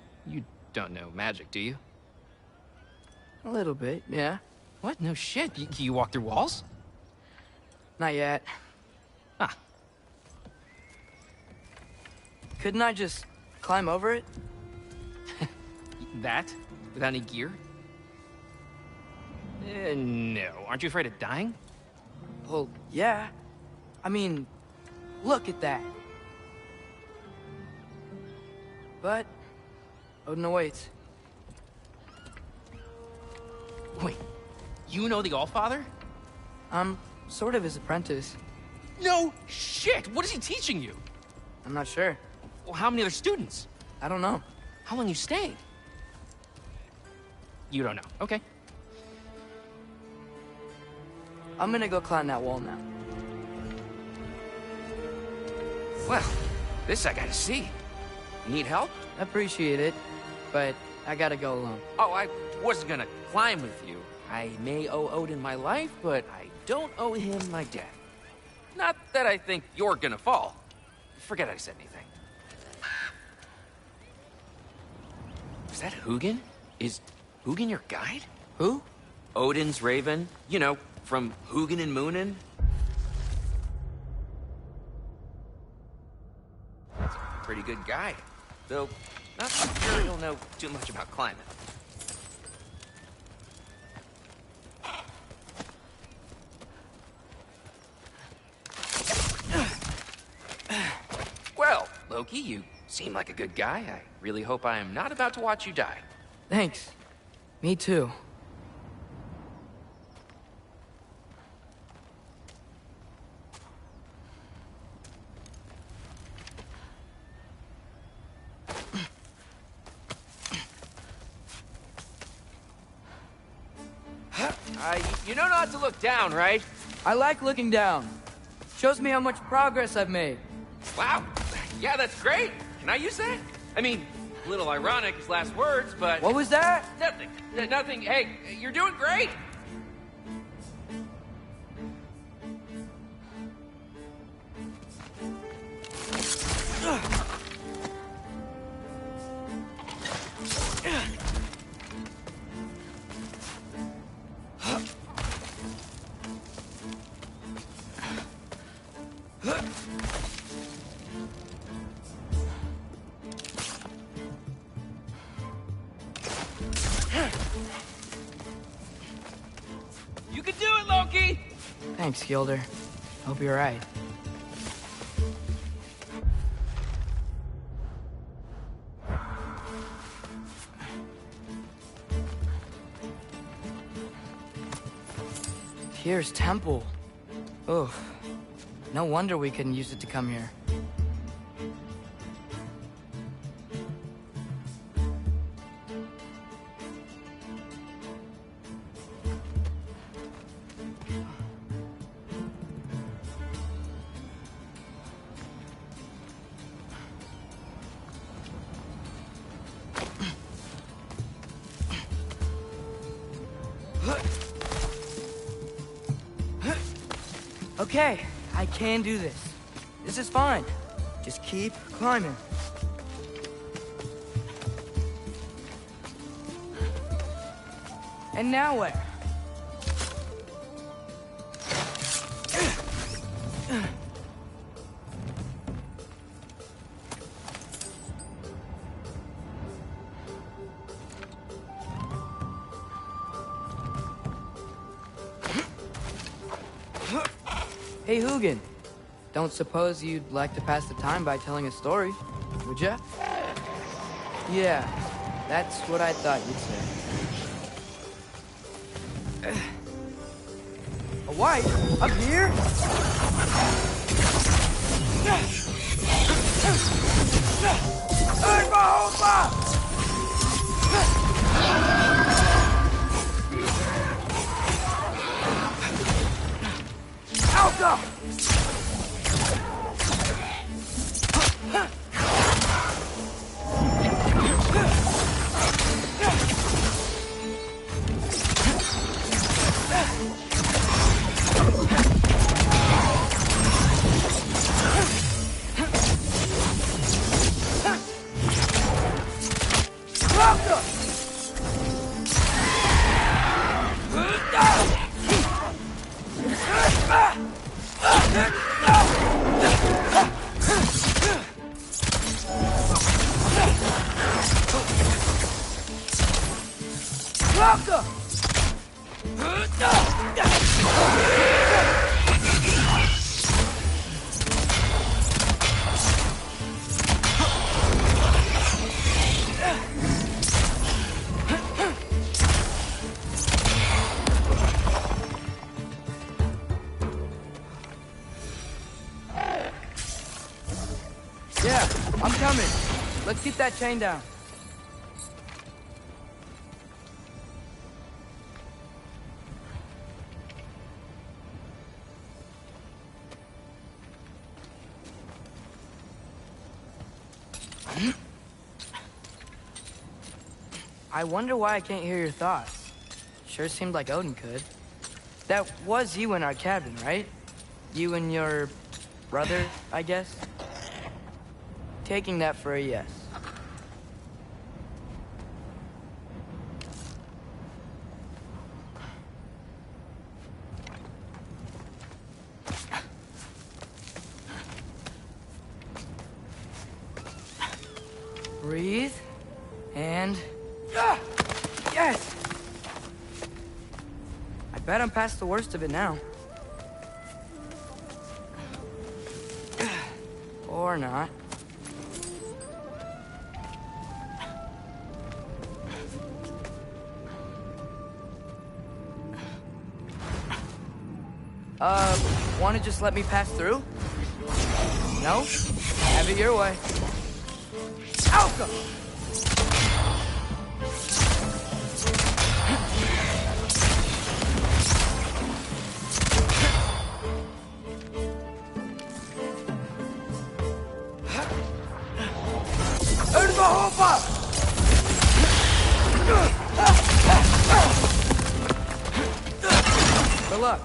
don't know magic, do you? A little bit, yeah. What? No shit. You walk through walls? Not yet. Ah. Couldn't I just climb over it? That? Without any gear? No. Aren't you afraid of dying? Well, yeah. I mean, look at that. But Odin awaits. Wait, you know the All-Father? I'm sort of his apprentice. No shit! What is he teaching you? I'm not sure. Well, how many other students? I don't know. How long you stayed? You don't know. Okay. I'm gonna go climb that wall now. Well, this I gotta see. You need help? Appreciate it, but I gotta go alone. Oh, I wasn't gonna climb with you. I may owe Odin my life, but I don't owe him my death. Not that I think you're gonna fall. Forget I said anything. Is that Hugin? Is Hugin your guide? Who? Odin's raven. You know, from Hugin and Moonin. That's a pretty good guy. Though, not sure he'll know too much about climbing. Well, Loki, you seem like a good guy. I really hope I am not about to watch you die. Thanks. Me too. You know not to look down, right? I like looking down. Shows me how much progress I've made. Wow. Yeah, that's great. Can I use that? I mean, a little ironic his last words, but... What was that? Nothing. Nothing. Hey, you're doing great. You can do it, Loki! Thanks, Gilder. Hope you're right. Tyr's temple. Oof. No wonder we couldn't use it to come here. Okay, I can do this. This is fine. Just keep climbing. And now where? Hey, Hugin. Don't suppose you'd like to pass the time by telling a story, would ya? Yeah, that's what I thought you'd say. A wife? Up here? Alka! Yeah, I'm coming. Let's keep that chain down. I wonder why I can't hear your thoughts. Sure seemed like Odin could. That was you in our cabin, right? You and your brother, I guess? Taking that for a yes. Breathe, and... Yes! I bet I'm past the worst of it now. Or not. Wanna just let me pass through? No? Have it your way. Alka! Good luck.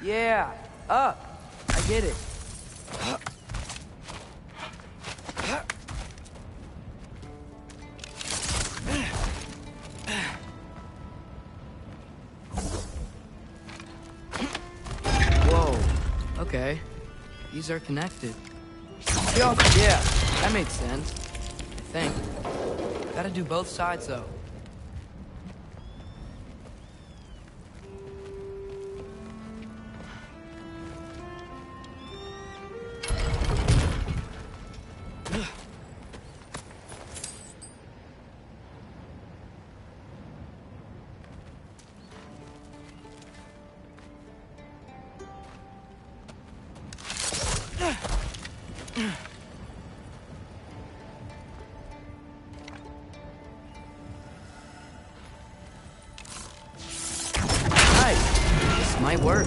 Yeah, up. I get it. Whoa. Okay. These are connected. Yeah. That made sense. I think. Gotta do both sides, though. This might work.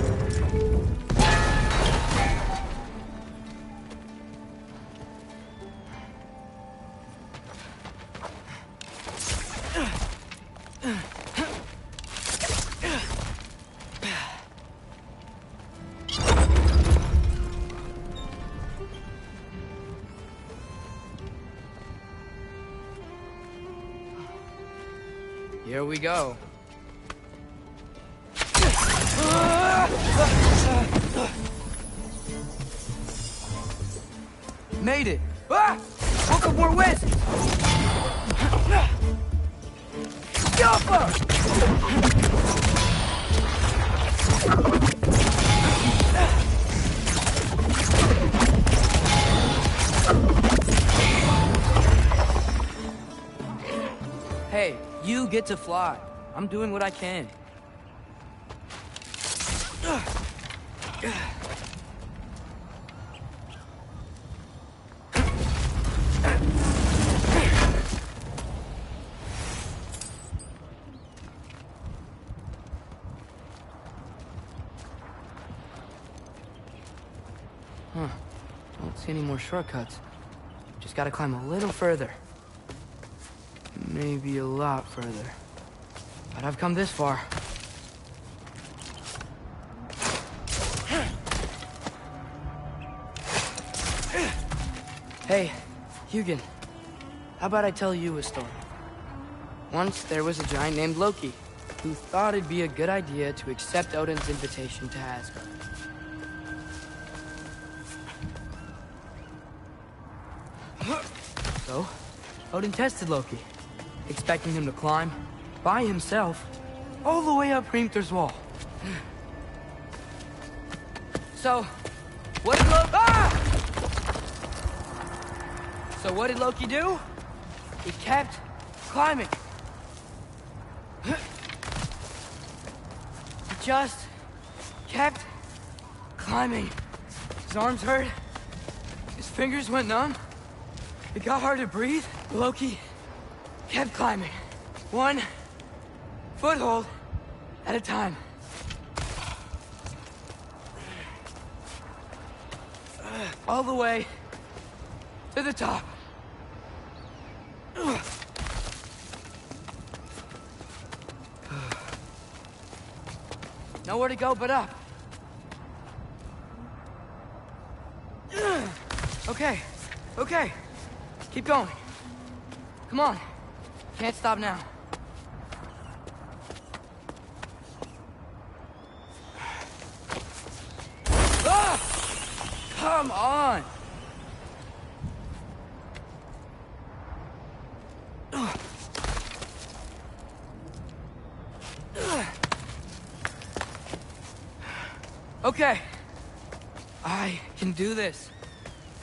Here we go. Made it! Ah! Book of War West! Jumper! Hey, you get to fly. I'm doing what I can. Huh. Don't see any more shortcuts. Just gotta climb a little further. Maybe a lot further. But I've come this far. Hey, Hugin. How about I tell you a story? Once there was a giant named Loki who thought it'd be a good idea to accept Odin's invitation to Asgard. So, Odin tested Loki, expecting him to climb, by himself, all the way up Hrimthur's wall. So, what did Loki... Ah! So what did Loki do? He kept climbing. He just kept climbing. His arms hurt. His fingers went numb. It got hard to breathe. Loki kept climbing. One foothold at a time. All the way to the top. Nowhere to go but up. Okay, okay. Keep going. Come on. Can't stop now. Ah! Come on! Okay. I can do this.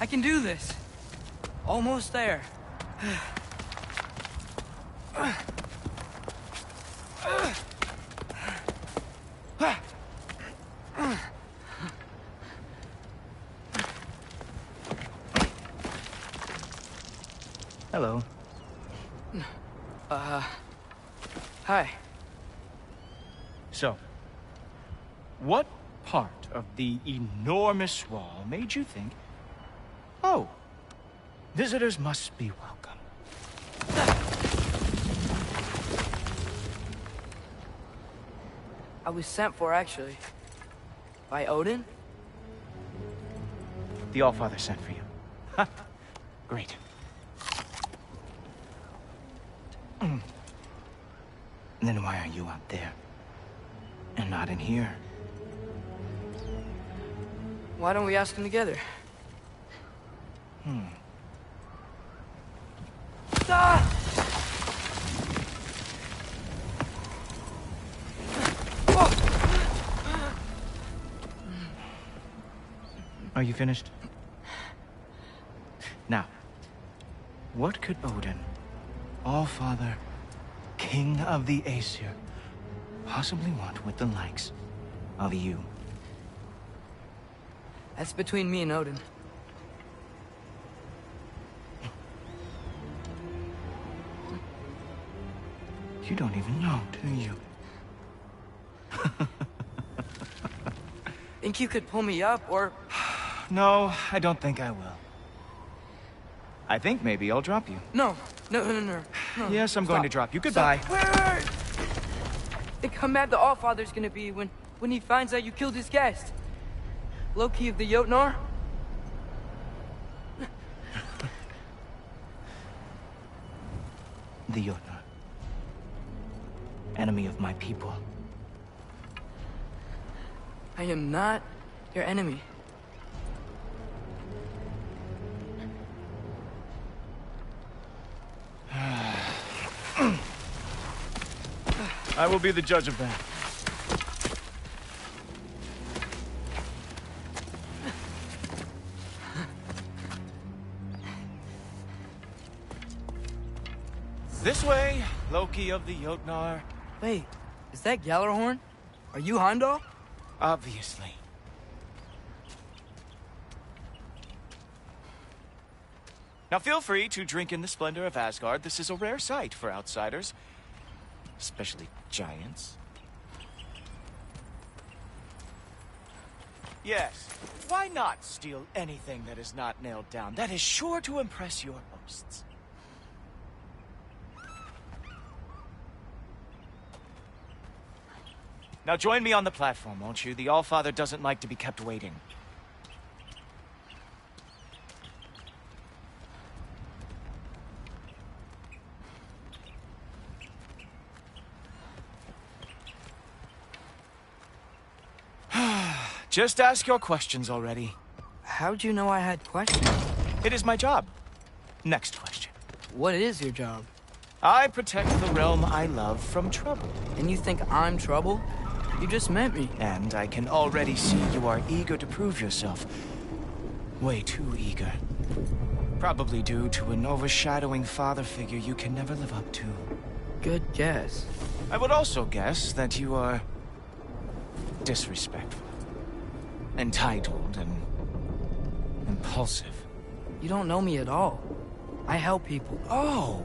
I can do this. Almost there. Hello. Hi. So, what part of the enormous wall made you think, oh, visitors must be welcome? I was sent for, actually. By Odin? The Allfather sent for you. Ha! Great. Then why are you out there? And not in here? Why don't we ask him together? Are you finished? Now, what could Odin, All-Father, King of the Aesir, possibly want with the likes of you? That's between me and Odin. You don't even know, do you? Think you could pull me up, or... No, I don't think I will. I think maybe I'll drop you. No. Yes, I'm going to drop you. Goodbye. Wait. Think how mad the Allfather's gonna be when he finds out you killed his guest. Loki of the Jotnar? The Jotnar. Enemy of my people. I am not your enemy. I will be the judge of that. This way, Loki of the Jotnar. Wait, is that Gjallarhorn? Are you Heimdall? Obviously. Now feel free to drink in the splendor of Asgard. This is a rare sight for outsiders. Especially giants. Yes, why not steal anything that is not nailed down? That is sure to impress your hosts. Now join me on the platform, won't you? The Allfather doesn't like to be kept waiting. Just ask your questions already. How'd you know I had questions? It is my job. Next question. What is your job? I protect the realm I love from trouble. And you think I'm trouble? You just met me. And I can already see you are eager to prove yourself. Way too eager. Probably due to an overshadowing father figure you can never live up to. Good guess. I would also guess that you are disrespectful, entitled, and impulsive. You don't know me at all. I help people. Oh,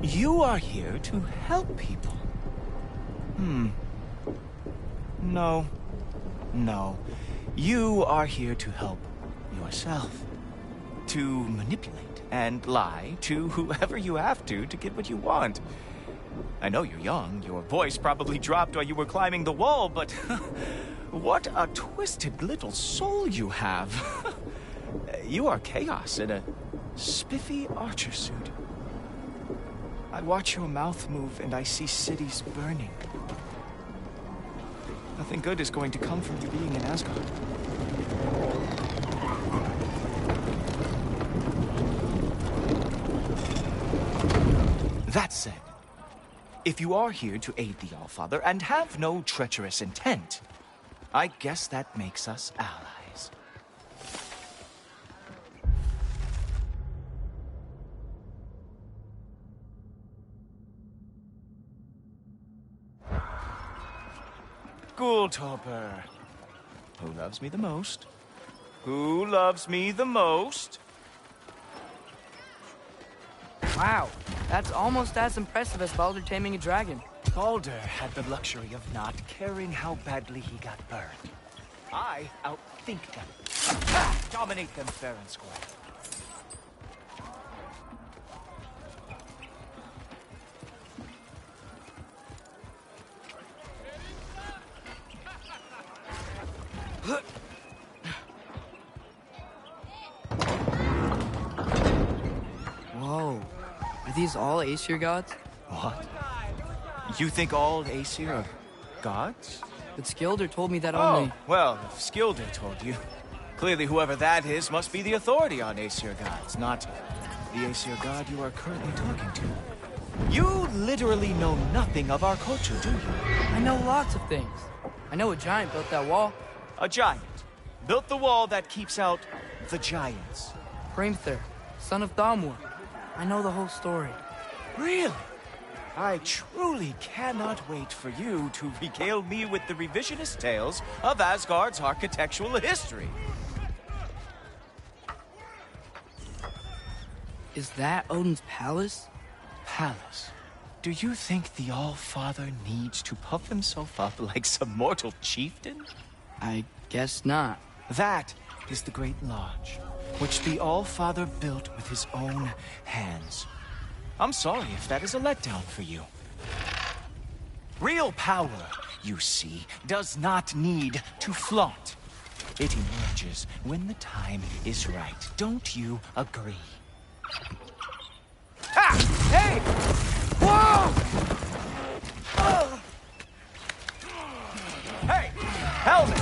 you are here to help people. No. You are here to help yourself. To manipulate and lie to whoever you have to get what you want. I know you're young. Your voice probably dropped while you were climbing the wall, but what a twisted little soul you have. You are chaos in a spiffy archer suit. I watch your mouth move and I see cities burning. Nothing good is going to come from you being in Asgard. That said, if you are here to aid the Allfather and have no treacherous intent, I guess that makes us allies. Gulltoper. Who loves me the most? Who loves me the most? Wow, that's almost as impressive as Baldur taming a dragon. Baldur had the luxury of not caring how badly he got burned. I outthink them. Dominate them fair and square. Whoa. Are these all Aesir gods? What? You think all Aesir are gods? But Skilder told me that Oh, only... well, if Skilder told you. Clearly whoever that is must be the authority on Aesir gods, not the Aesir god you are currently talking to. You literally know nothing of our culture, do you? I know lots of things. I know a giant built that wall. A giant built the wall that keeps out the giants. Hrimthur, son of Thamur. I know the whole story. Really? I truly cannot wait for you to regale me with the revisionist tales of Asgard's architectural history. Is that Odin's palace? Palace? Do you think the All-Father needs to puff himself up like some mortal chieftain? I guess not. That is the Great Lodge, which the All-Father built with his own hands. I'm sorry if that is a letdown for you. Real power, you see, does not need to flaunt. It emerges when the time is right. Don't you agree? Ha! Hey! Whoa! Hey! Helmets!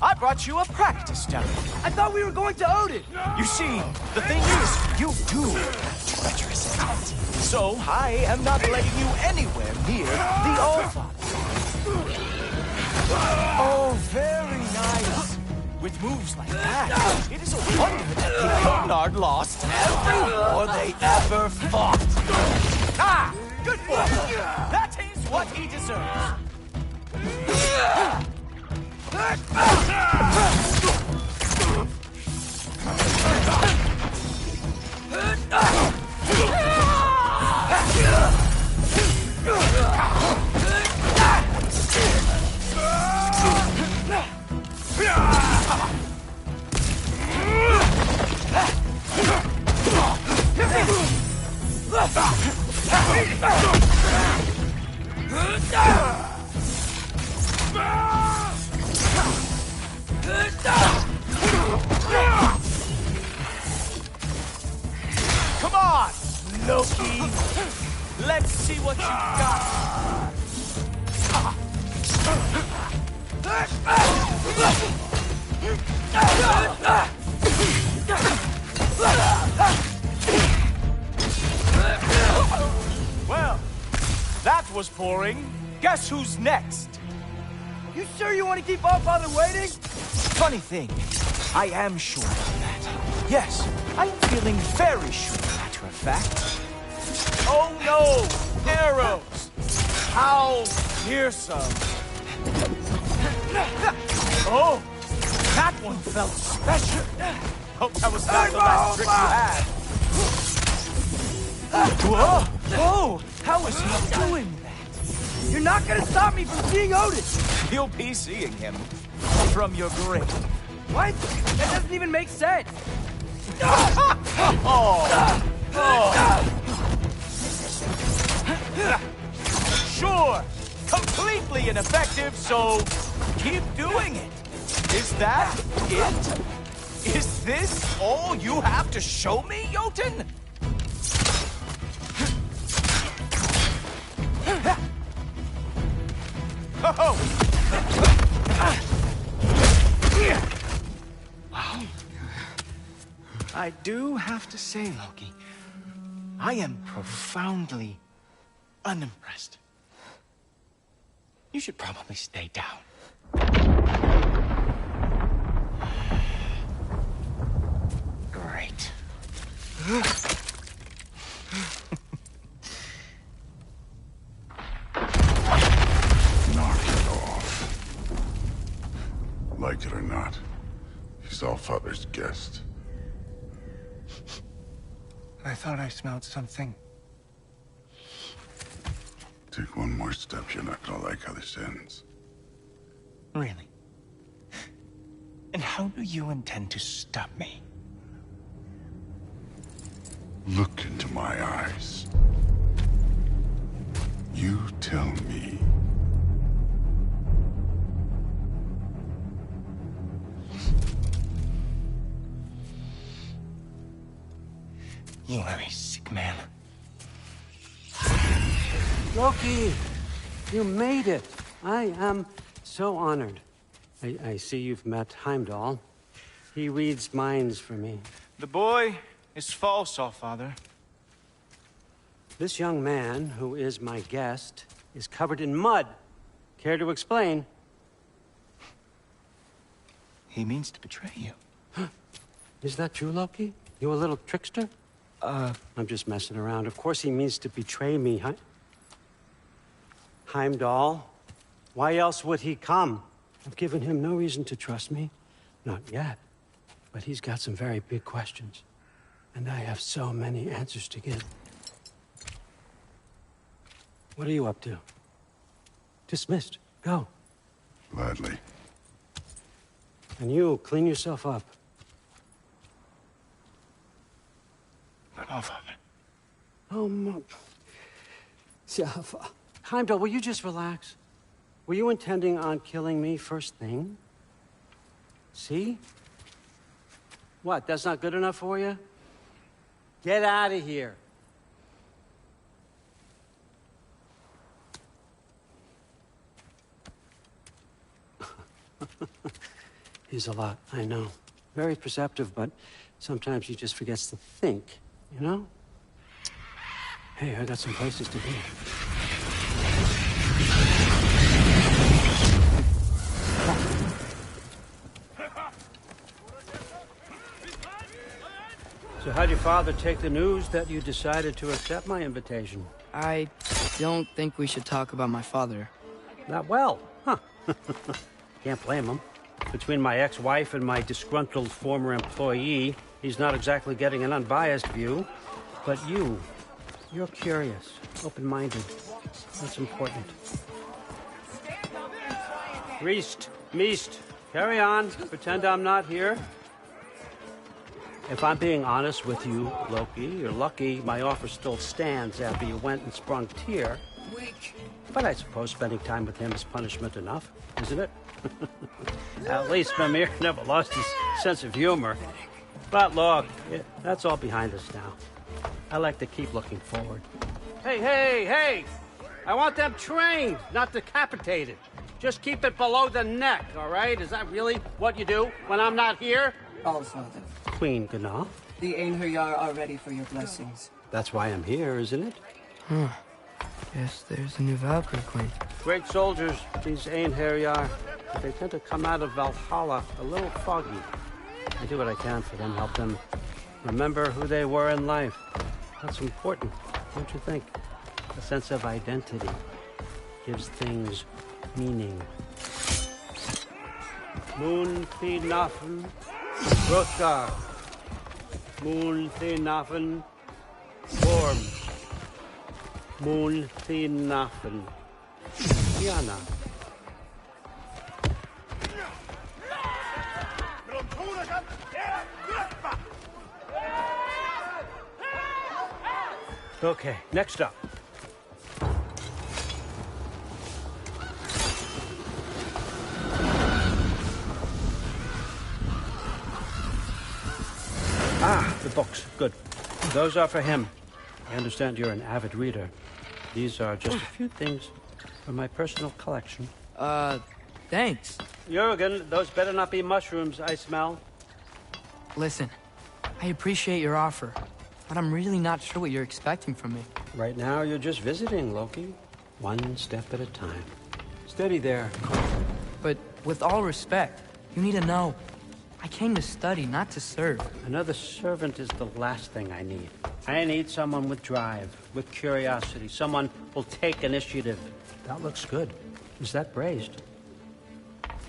I brought you a practice dummy. I thought we were going to Odin! You see, the thing is, you do treacherous at it. So I am not letting you anywhere near the All-Father. Oh, very nice. With moves like that, it is a wonder that the Conard lost every war they ever fought. Ah! Good boy! That is what he deserves. Come on, Loki. Let's see what you got. Well, that was boring. Guess who's next? You sure you want to keep All-Father waiting? Funny thing, I am sure of that. Yes, I'm feeling very sure, matter of fact. Oh no! Arrows! How fearsome! Oh! That one felt special! Hope that was not the last trick you had. Whoa! Whoa! How is he doing that? You're not gonna stop me from seeing Odin! You'll be seeing him from your grave. What? That doesn't even make sense! Sure, completely ineffective, so keep doing it. Is that it? Is this all you have to show me, Jotun? Oh! Wow. I do have to say, Loki, I am profoundly unimpressed. You should probably stay down. Great. Knock it off. Like it or not, he's All-Father's guest. I thought I smelled something. Take one more step, you're not gonna like how this ends. Really? And how do you intend to stop me? Look into my eyes. You tell me. You are a sick man. Loki, you made it. I am so honored. I see you've met Heimdall. He reads minds for me. The boy It's false, Allfather. This young man, who is my guest, is covered in mud. Care to explain? He means to betray you. Is that true, Loki? You a little trickster? I'm just messing around. Of course he means to betray me, huh? Heimdall, why else would he come? I've given him no reason to trust me. Not yet. But he's got some very big questions. And I have so many answers to give. What are you up to? Dismissed. Go. Gladly. And you, clean yourself up. But Allfather. Oh, my... Heimdall, will you just relax? Were you intending on killing me first thing? See? What, that's not good enough for you? Get out of here. He's a lot, I know. Very perceptive, but sometimes he just forgets to think, you know? Hey, I got some places to be. So how'd your father take the news that you decided to accept my invitation? I don't think we should talk about my father. Not well, huh? Can't blame him. Between my ex-wife and my disgruntled former employee, he's not exactly getting an unbiased view. But you're curious, open-minded. That's important. Reist, Meest, carry on. Pretend I'm not here. If I'm being honest with you, Loki, you're lucky my offer still stands after you went and sprung Tyr. But I suppose spending time with him is punishment enough, isn't it? At least Mimir never lost his sense of humor. But look, that's all behind us now. I like to keep looking forward. Hey! I want them trained, not decapitated. Just keep it below the neck, all right? Is that really what you do when I'm not here? Allfather. Queen Gná. The Einherjar are ready for your blessings. That's why I'm here, isn't it? Huh. Guess there's a new Valkyrie queen. Great soldiers, these Einherjar. But they tend to come out of Valhalla a little foggy. I do what I can for them, help them remember who they were in life. That's important, don't you think? A sense of identity gives things meaning. Moon Thinafen, Hrothgar. Moon Thinafen, Gorm. Moon Thinafen, Diana. Okay, next up. The books. Good. Those are for him. I understand you're an avid reader. These are just a few things from my personal collection. Thanks. Jurgen, those better not be mushrooms I smell. Listen, I appreciate your offer, but I'm really not sure what you're expecting from me. Right now, you're just visiting, Loki. One step at a time. Steady there. But with all respect, you need to know. I came to study, not to serve. Another servant is the last thing I need. I need someone with drive, with curiosity, someone who'll take initiative. That looks good. Is that braised?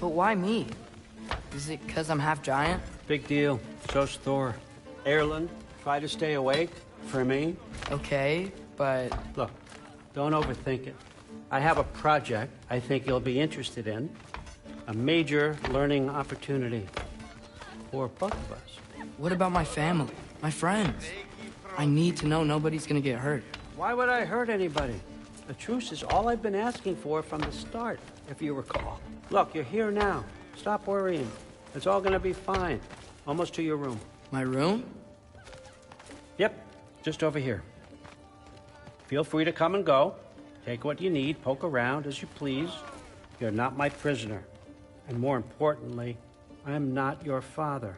But why me? Is it because I'm half giant? Big deal. So's Thor. Erland, try to stay awake for me. Okay, but... Look, don't overthink it. I have a project I think you'll be interested in. A major learning opportunity. For both of us. What about my family? My friends? I need to know nobody's gonna get hurt. Why would I hurt anybody? A truce is all I've been asking for from the start, if you recall. Look, you're here now. Stop worrying. It's all gonna be fine. Almost to your room. My room? Yep, just over here. Feel free to come and go. Take what you need, poke around as you please. You're not my prisoner. And more importantly, I'm not your father.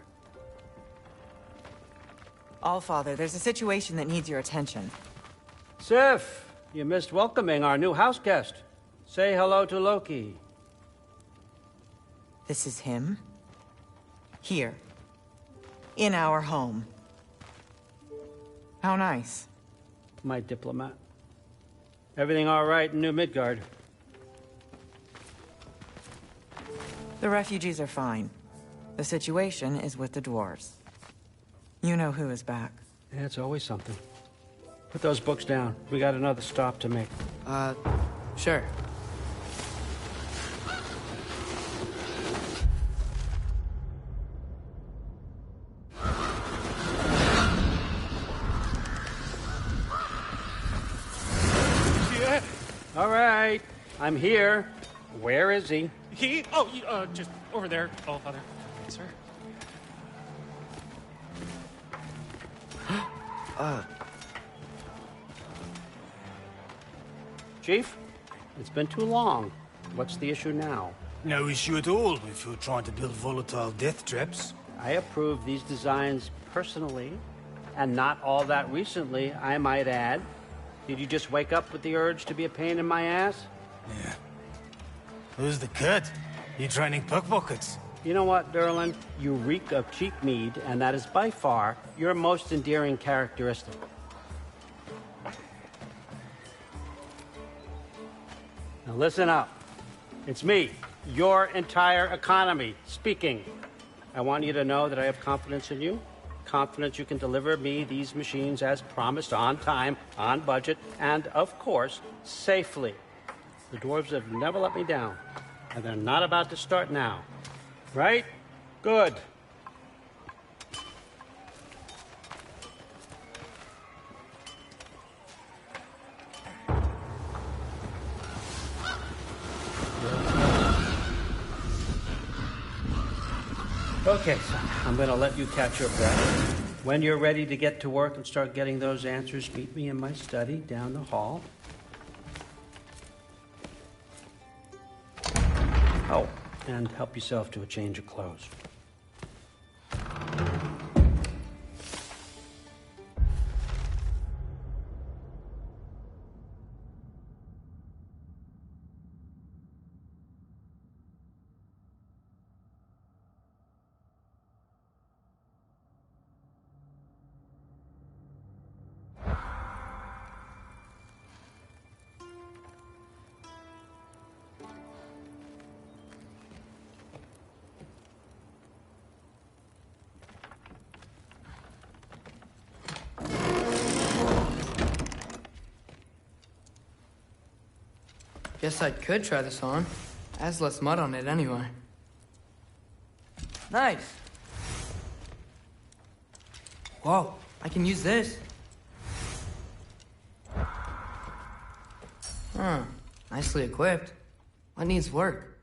Allfather, there's a situation that needs your attention. Sif, you missed welcoming our new house guest. Say hello to Loki. This is him? Here. In our home. How nice. My diplomat. Everything all right in New Midgard? The refugees are fine. The situation is with the dwarves. You know who is back. Yeah, it's always something. Put those books down. We got another stop to make. Sure. Yeah. All right. I'm here. Where is he? He? Oh, just over there, Allfather. Sir. Chief, it's been too long. What's the issue now? No issue at all if you're trying to build volatile death traps. I approve these designs personally, and not all that recently, I might add. Did you just wake up with the urge to be a pain in my ass? Yeah. Who's the cut? You training pickpockets? You know what, Derlin? You reek of cheap mead, and that is by far your most endearing characteristic. Now listen up. It's me, your entire economy, speaking. I want you to know that I have confidence in you. Confidence you can deliver me these machines as promised, on time, on budget, and, of course, safely. The dwarves have never let me down, and they're not about to start now. Right? Good. Okay, son, I'm gonna let you catch your breath. When you're ready to get to work and start getting those answers, meet me in my study down the hall. Oh, and help yourself to a change of clothes. Guess I could try this on. Has less mud on it anyway. Nice. Whoa, I can use this. Nicely equipped. What needs work?